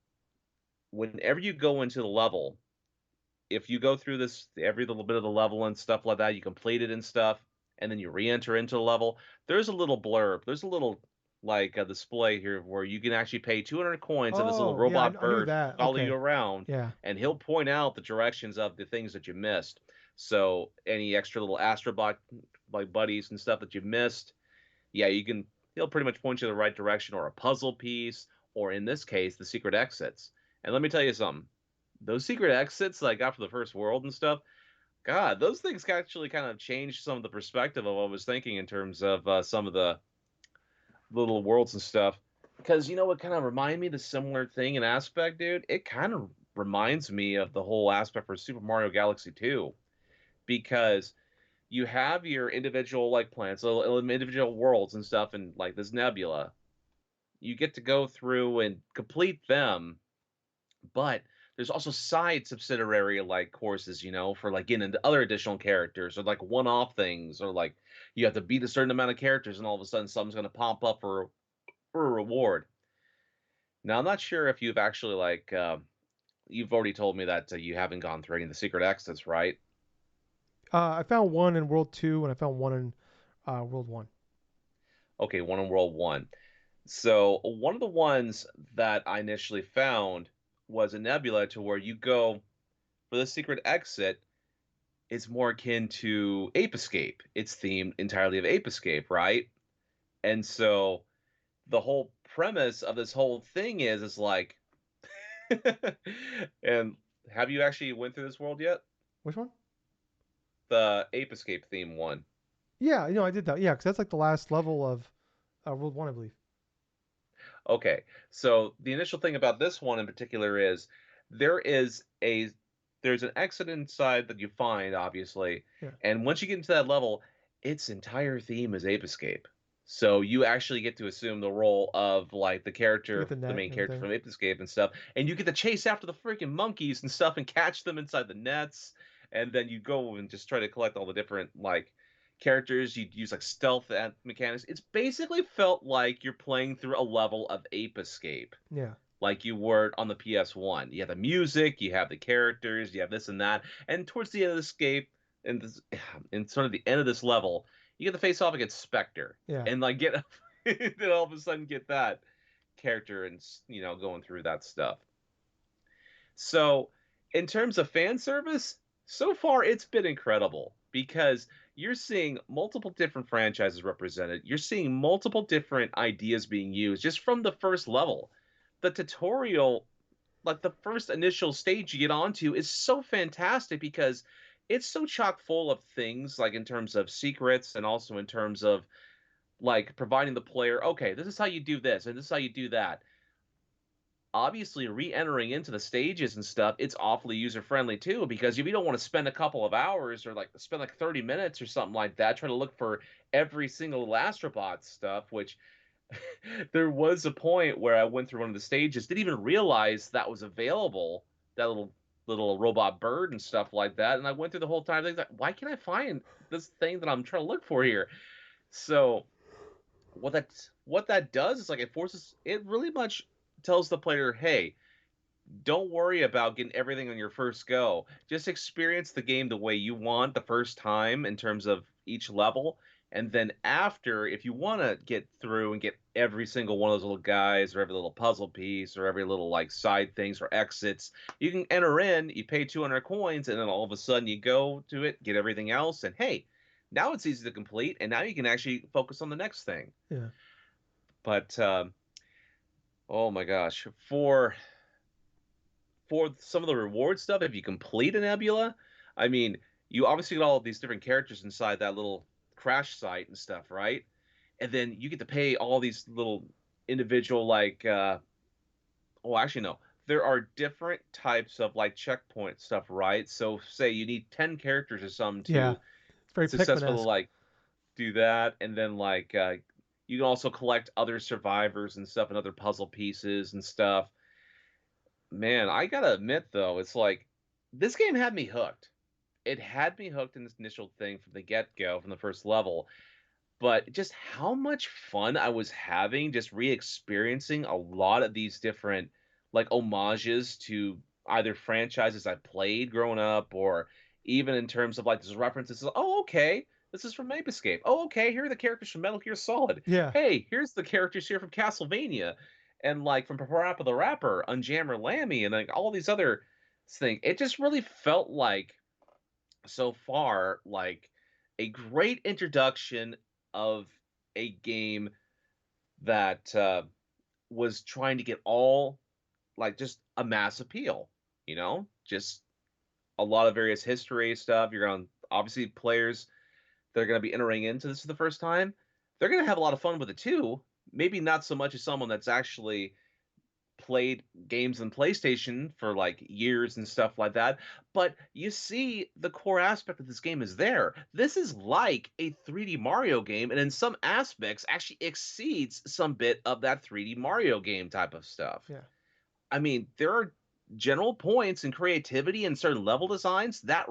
Whenever you go into the level, if you go through this every little bit of the level and stuff like that, you complete it and stuff, and then you re-enter into the level. There's a little blurb. There's a little like a display here where you can actually pay 200 coins, and this little Oh, yeah, robot I knew bird that. follow you Okay. around, Yeah. and he'll point out the directions of the things that you missed. So any extra little Astro Bot like buddies and stuff that you missed, yeah, you can. He'll pretty much point you in the right direction, or a puzzle piece, or in this case, the secret exits. And let me tell you something. Those secret exits that I got for the first world and stuff, God, those things actually kind of changed some of the perspective of what I was thinking in terms of some of the little worlds and stuff. Because what kind of remind me of the similar thing in aspect, dude? It kind of reminds me of the whole aspect for Super Mario Galaxy 2. Because you have your individual like planets, little individual worlds and stuff, and like this nebula. You get to go through and complete them, but there's also side subsidiary like courses, for like getting into other additional characters or like one-off things, or like you have to beat a certain amount of characters and all of a sudden something's going to pop up for a reward. Now I'm not sure if you've actually like you've already told me that you haven't gone through any of the secret exits, right? I found one in World 2 and I found one in World 1. Okay, one in World 1. So one of the ones that I initially found was a nebula to where you go for the secret exit. It's more akin to Ape Escape. It's themed entirely of Ape Escape, right? And so the whole premise of this whole thing is like, and have you actually went through this world yet? Which one? The Ape Escape theme one. Yeah, I did that. Yeah, because that's like the last level of World 1, I believe. Okay, so the initial thing about this one in particular is there is a there's an exit inside that you find, obviously, Yeah. and once you get into that level, its entire theme is Ape Escape. So you actually get to assume the role of like You get the the net main and character everything. from Ape Escape and stuff, and you get to chase after the freaking monkeys and stuff and catch them inside the nets, and then you go and just try to collect all the different like characters. You'd use like stealth and mechanics. It's basically felt like you're playing through a level of Ape Escape, Yeah. like you were on the PS1. You have the music, you have the characters, you have this and that. And towards the end of the escape, and this, and sort of the end of this level, you get to face off against Spectre, Yeah. and like get, then all of a sudden get that character and going through that stuff. So, in terms of fan service, so far it's been incredible because you're seeing multiple different franchises represented. You're seeing multiple different ideas being used just from the first level. The tutorial, like the first initial stage you get onto, is so fantastic because it's so chock full of things, like in terms of secrets and also in terms of like providing the player, okay, this is how you do this and this is how you do that. obviously re-entering into the stages and stuff, it's awfully user-friendly too, because if you don't want to spend a couple of hours or like spend like 30 minutes or something like that trying to look for every single little Astro Bot stuff, which there was a point where I went through one of the stages, didn't even realize that was available, that little robot bird and stuff like that. And I went through the whole time thinking, like, why can't I find this thing that I'm trying to look for here? So what that does is like it really much tells the player, hey, don't worry about getting everything on your first go. Just experience the game the way you want the first time in terms of each level. And then after, if you want to get through and get every single one of those little guys or every little puzzle piece or every little like side things or exits, you can enter in, you pay 200 coins, and then all of a sudden you go to it, get everything else, and hey, now it's easy to complete, and now you can actually focus on the next thing. Yeah. But oh my gosh, for some of the reward stuff, if you complete a nebula, I mean, you obviously get all of these different characters inside that little crash site and stuff, right? And then you get to pay all these little individual like oh, actually no. There are different types of like checkpoint stuff, right? So say you need 10 characters or something Yeah. to It's very successfully Pikmin-esque. like do that, and then like you can also collect other survivors and stuff and other puzzle pieces and stuff. Man, I gotta admit though, it's like this game had me hooked. It had me hooked in this initial thing from the get-go, from the first level. But just how much fun I was having just re-experiencing a lot of these different like homages to either franchises I played growing up, or even in terms of like these references. Oh, okay, this is from Ape Escape. Oh, okay, here are the characters from Metal Gear Solid. Yeah. Hey, here's the characters here from Castlevania, and like from Parappa the Rapper, Unjammer Lammy, and like all these other things. It just really felt like so far like a great introduction of a game that was trying to get all like just a mass appeal, just a lot of various history stuff. You're going to obviously players that are going to be entering into this for the first time. They're going to have a lot of fun with it too. Maybe not so much as someone that's actually played games on PlayStation for like years and stuff like that, but you see the core aspect of this game is there. This is like a 3D Mario game, and in some aspects actually exceeds some bit of that 3D Mario game type of stuff. Yeah. I mean, there are general points in creativity and certain level designs that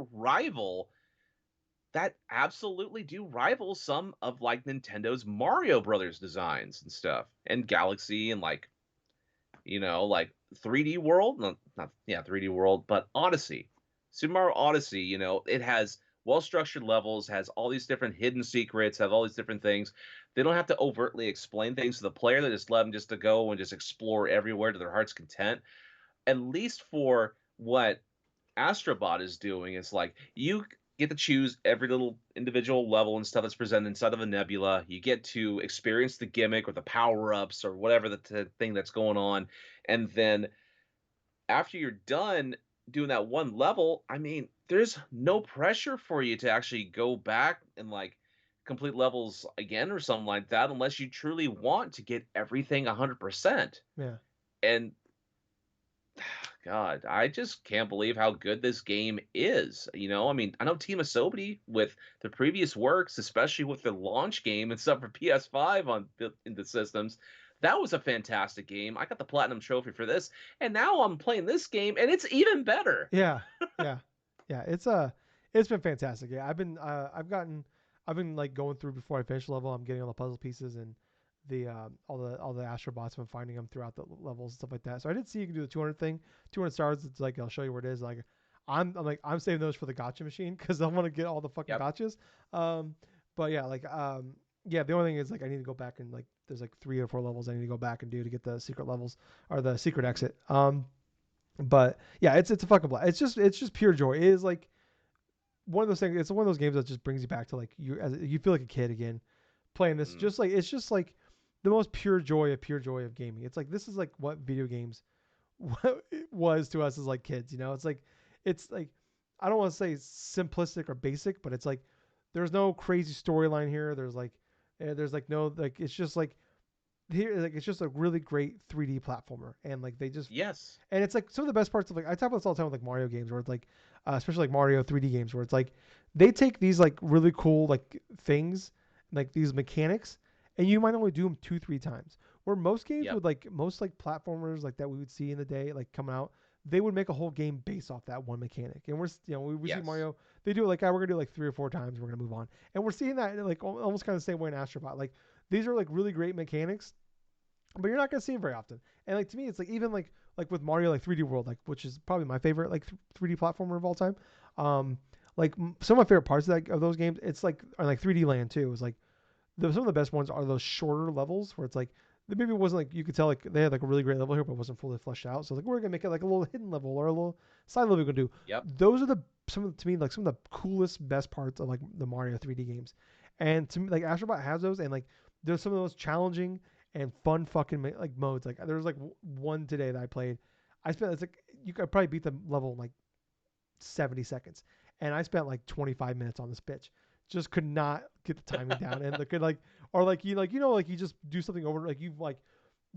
absolutely do rival some of like Nintendo's Mario Brothers designs and stuff, and Galaxy, and like like 3D World, no, not yeah, 3D World, but Odyssey, Super Mario Odyssey. It has well-structured levels, has all these different hidden secrets, have all these different things. They don't have to overtly explain things to the player. They just let them just to go and just explore everywhere to their heart's content. At least for what Astrobot is doing, is like you get to choose every little individual level and stuff that's presented inside of a nebula. You get to experience the gimmick or the power ups or whatever the thing that's going on. And then after you're done doing that one level, I mean, there's no pressure for you to actually go back and like complete levels again or something like that, unless you truly want to get everything 100%. Yeah. And God, I just can't believe how good this game is. I mean, I know Team Asobi with the previous works, especially with the launch game and stuff for PS5 in the systems. That was a fantastic game. I got the platinum trophy for this, and now I'm playing this game, and it's even better. Yeah. Yeah. Yeah. It's been fantastic. Yeah. I've been like going through before I finish the level. I'm getting all the puzzle pieces and the all the Astro Bots. I'm finding them throughout the levels and stuff like that. So I did see you can do the 200 thing, 200 stars. It's like I'll show you where it is. Like I'm saving those for the gotcha machine because I want to get all the fucking Yep. gotchas. Um, but yeah, yeah. The only thing is like I need to go back and like there's like 3 or 4 levels I need to go back and do to get the secret levels or the secret exit. But yeah, it's a fucking blast. It's just pure joy. It is like one of those things. It's one of those games that just brings you back to like you feel like a kid again playing this. Mm. It's just like the most pure joy of gaming. It's like this is like what video games was to us as like kids. It's like I don't want to say simplistic or basic, but it's like there's no crazy storyline here. There's like no like it's just like here like it's just a really great 3D platformer, and like they just Yes. and it's like some of the best parts of like I talk about this all the time with like Mario games where it's like especially like Mario 3D games where it's like they take these like really cool like things like these mechanics and you might only do them 2-3 times where most games Yep. would like most like platformers like that we would see in the day like coming out they would make a whole game based off that one mechanic and we see Yes. Mario they do it like we're gonna do like 3 or 4 times we're gonna move on and we're seeing that like almost kind of the same way in Astro Bot like these are like really great mechanics but you're not gonna see them very often. And like to me, it's like even like with Mario like 3D World, like which is probably my favorite like 3D platformer of all time. Um, like some of my favorite parts of those games, it's like are like 3D Land too. It's like some of the best ones are those shorter levels where it's like maybe it wasn't like you could tell like they had like a really great level here, but it wasn't fully fleshed out. So like we're gonna make it like a little hidden level or a little side level we can do. Yep. Those are the some of, to me like some of the coolest best parts of like the Mario 3D games. And to me like Astro Bot has those and like there's some of those challenging and fun fucking like modes. Like there was like one today that I played. I spent it's like you could probably beat the level in like 70 seconds, and I spent like 25 minutes on this bitch. Just could not get the timing down, and the could or like like you just do something over like you've like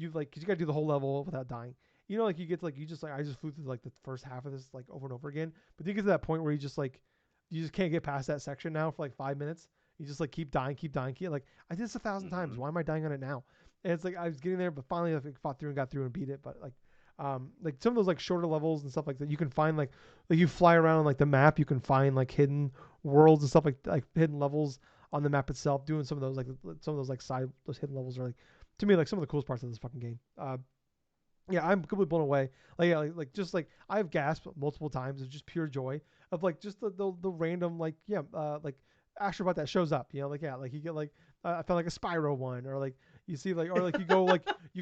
cause you gotta do the whole level without dying. Like you get to, like you just like I just flew through like the first half of this like over and over again, but then you get to that point where you just can't get past that section now for like 5 minutes. You just like keep dying, keep like I did this 1,000 times. Mm-hmm. Why am I dying on it now? And it's like I was getting there, but finally I fought through and got through and beat it. But like some of those like shorter levels and stuff like that, you can find like you fly around on like the map, you can find like hidden worlds and stuff like hidden levels on the map itself. Doing some of those like side those hidden levels are like to me like some of the coolest parts of this fucking game. Yeah, I'm completely blown away. Like yeah, like just like I've gasped multiple times of just pure joy of like just the random like like Astrobot that shows up. Like yeah, like you get like I found like a Spyro one or like you see like or like you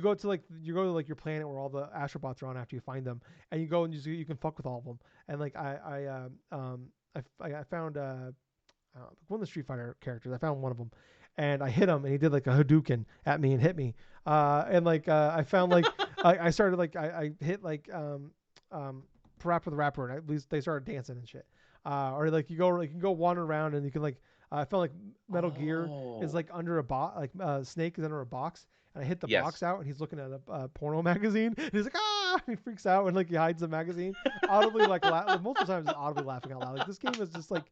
go to like your planet where all the Astrobots are on after you find them and you go and you can fuck with all of them and like I found one of the Street Fighter characters. I found one of them, and I hit him, and he did like a Hadouken at me and hit me. And like I found like I started like I hit like Parappa the Rapper, and at least they started dancing and shit. Or like you can go wander around, and you can like I felt like Metal Gear is Oh. like under a box, like Snake is under a box, and I hit the box Yes. out, and he's looking at a porno magazine, and he's like ah, he freaks out, and like he hides the magazine, audibly like multiple times, audibly laughing out loud. Like this game is just like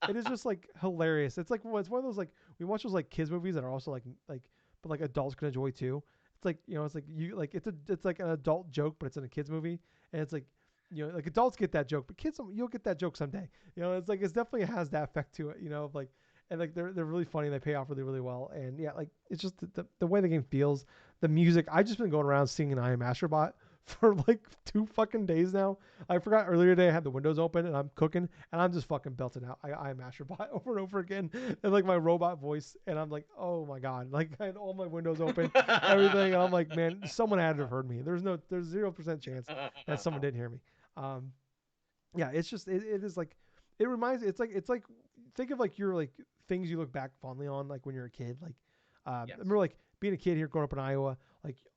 it is just like hilarious. It's like it's one of those like we watch those like kids movies that are also like but like adults can enjoy too. It's like it's like you like it's like an adult joke, but it's in a kids movie, and it's like like adults get that joke, but kids you'll get that joke someday. It's like it's definitely has that effect to it. Like and like they're really funny. They pay off really really well, and yeah, like it's just the way the game feels, the music. I've just been going around singing "I Am Astrobot" for like 2 fucking days now. I forgot earlier today I had the windows open and I'm cooking and I'm just fucking belting out I Am Astrobot over and over again and like my robot voice and I'm like oh my god like I had all my windows open everything and I'm like man someone had to have heard me. There's 0% chance that someone didn't hear me. Um, yeah, it's just it is like it reminds it's like think of like your like things you look back fondly on like when you're a kid like I Yes. remember like being a kid here growing up in Iowa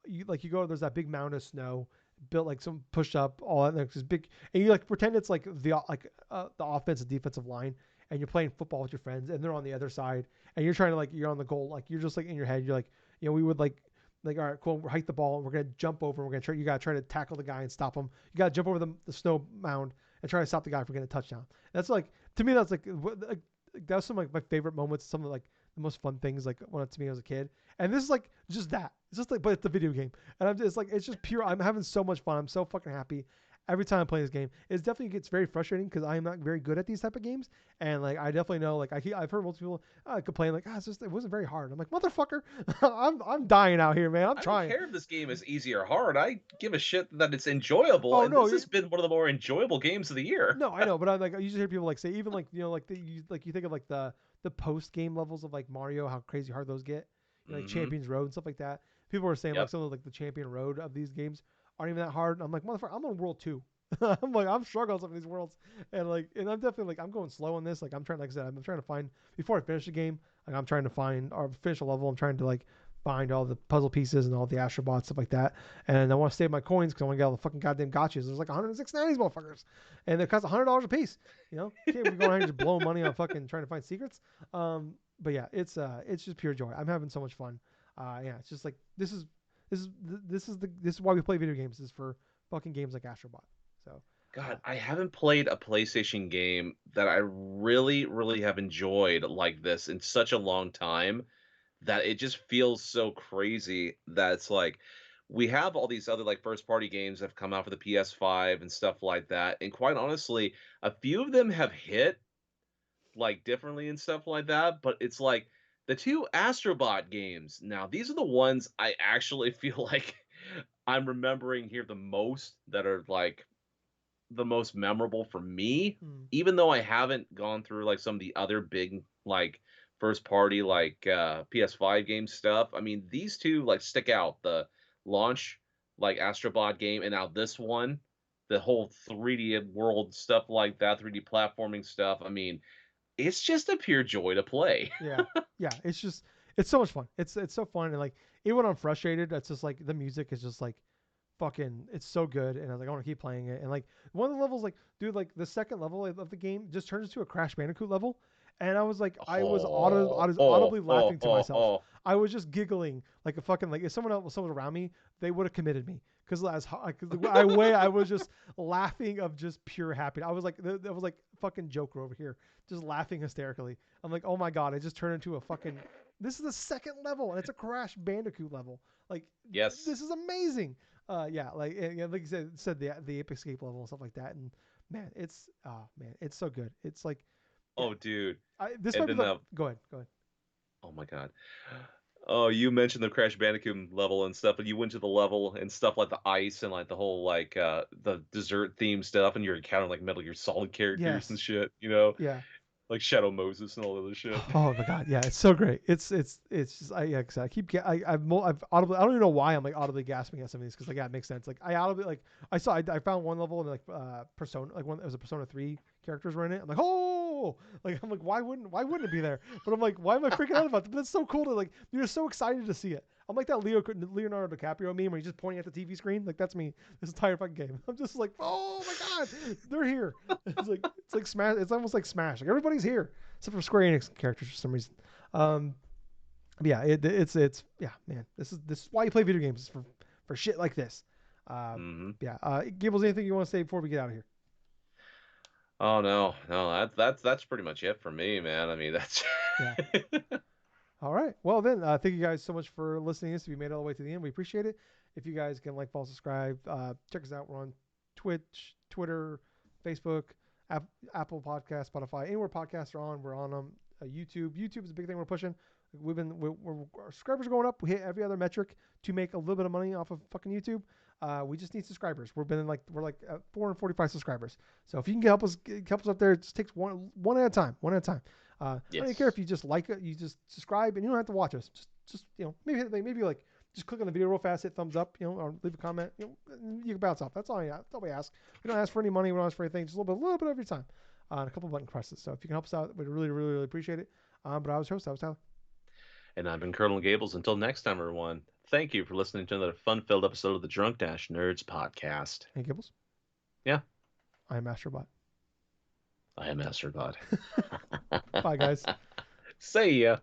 you go there's that big mound of snow built like some push up all that like this big and you like pretend it's like the offensive defensive line and you're playing football with your friends and they're on the other side and you're trying to like you're on the goal like you're just like in your head you're like we would like all right cool we're hike the ball we're gonna jump over we're gonna try you gotta try to tackle the guy and stop him you gotta jump over the snow mound and try to stop the guy from getting a touchdown. That's like to me that's like that was some of like my favorite moments some of like the most fun things like when to me as a kid and this is like just that it's just like but it's the video game and I'm just like it's just pure I'm having so much fun I'm so fucking happy every time I play this game. It definitely gets very frustrating because I am not very good at these type of games and like I definitely know like I've heard multiple people complain like it's just it wasn't very hard. I'm like motherfucker I'm dying out here man I'm I don't trying. care if this game is easy or hard. I give a shit that it's enjoyable, Oh and no this has been one of the more enjoyable games of the year. no I know but I like I usually hear people like say even like like you think of like the post game levels of like Mario how crazy hard those get like Hmm. Champions Road and stuff like that. People are saying like Yep. some of like the Champion Road of these games aren't even that hard. And I'm like motherfucker I'm on World 2. I'm like I'm struggling with some of these worlds and I'm definitely like I'm going slow on this like I'm trying like I said I'm trying to find before I finish the game like I'm trying to find or finish a level I'm trying to like find all the puzzle pieces and all the Astrobots stuff like that and I want to save my coins because I want to get all the fucking goddamn gotchas. There's like 106 these motherfuckers and they cost $100 a piece. Can't be going around and just blowing money on fucking trying to find secrets. But yeah, it's just pure joy. I'm having so much fun. Yeah, it's just like this is why we play video games. This is for fucking games like Astro Bot. So, God, I haven't played a PlayStation game that I really, really have enjoyed like this in such a long time that it just feels so crazy that it's like we have all these other like first party games that have come out for the PS5 and stuff like that. And quite honestly, a few of them have hit like differently and stuff like that, but it's like the two Astrobot games. Now, these are the ones I actually feel like I'm remembering here the most that are like the most memorable for me, hmm, even though I haven't gone through like some of the other big like first party like PS5 game stuff. I mean, these two like stick out. The launch like Astrobot game and now this one, the whole 3D world stuff like that, 3D platforming stuff. I mean, it's just a pure joy to play. yeah, yeah. It's so much fun. It's so fun and like even when I'm frustrated, it's just like the music is just like fucking it's so good and I was like I want to keep playing it and like one of the levels like dude like the second level of the game just turns into a Crash Bandicoot level and I was like I Oh, was oh, audibly oh, laughing to oh, myself. oh. I was just giggling like a fucking like if someone around me they would have committed me because I was just laughing of just pure happiness. I was like that was like fucking Joker over here just laughing hysterically. I'm like oh my god I just turned into a fucking this is the second level and it's a Crash Bandicoot level like Yes. this is amazing. Yeah, like yeah, like you said the Epic Escape level and stuff like that, and man, it's so good. It's like, yeah, Oh, dude. this And might be then the the go ahead. oh my god. Oh, you mentioned the Crash Bandicoot level and stuff, and you went to the level and stuff like the ice and like the whole like the dessert theme stuff, and you're encountering like Metal Gear Solid characters and Yes, shit, you know, yeah. like Shadow Moses and all that other shit. Oh my god, yeah, it's so great. It's just yeah, 'cause I keep I've audibly I don't even know why I'm like audibly gasping at some of these because like yeah, it makes sense. Like I audibly like I found one level and like Persona like one it was a Persona 3 characters were in it. I'm like oh like I'm like why wouldn't it be there? But I'm like why am I freaking out about it? But that's so cool to like you're so excited to see it. I'm like that Leonardo DiCaprio meme where he's just pointing at the TV screen. Like that's me this entire fucking game. I'm just like oh my god they're here. It's like Smash. It's almost like Smash. Like everybody's here except for Square Enix characters for some reason. Um, yeah, it's yeah, man. This is why you play video games is for shit like this. Uh, Hmm. yeah. Gables, anything you want to say before we get out of here? Oh no, no, that's pretty much it for me, man. I mean, that's Yeah. All right. Well then, thank you guys so much for listening to this. If you made it all the way to the end, we appreciate it. If you guys can like, follow, subscribe, check us out. We're on Twitch, Twitter, Facebook, Apple Podcast, Spotify, anywhere podcasts are on. We're on them. YouTube. YouTube is a big thing we're pushing. Our subscribers are going up. We hit every other metric to make a little bit of money off of fucking YouTube. We just need subscribers. We're like 445 subscribers. So if you can help us up there, it just takes one at a time. One at a time. I don't even care yes. if you just like it, you just subscribe, and you don't have to watch us. Just maybe like just click on the video real fast, hit thumbs up, or leave a comment. You can bounce off. That's all we ask. We don't ask for any money. We don't ask for anything. Just a little bit every time, and a couple button presses. So if you can help us out, we'd really, really, really appreciate it. But I was host. I was Tyler. And I've been Colonel Gables. Until next time, everyone. Thank you for listening to another fun-filled episode of the Drunk Nerds podcast. Hey Gibbles. Yeah, I'm Astro Bot. I am Master God. Bye guys. See ya.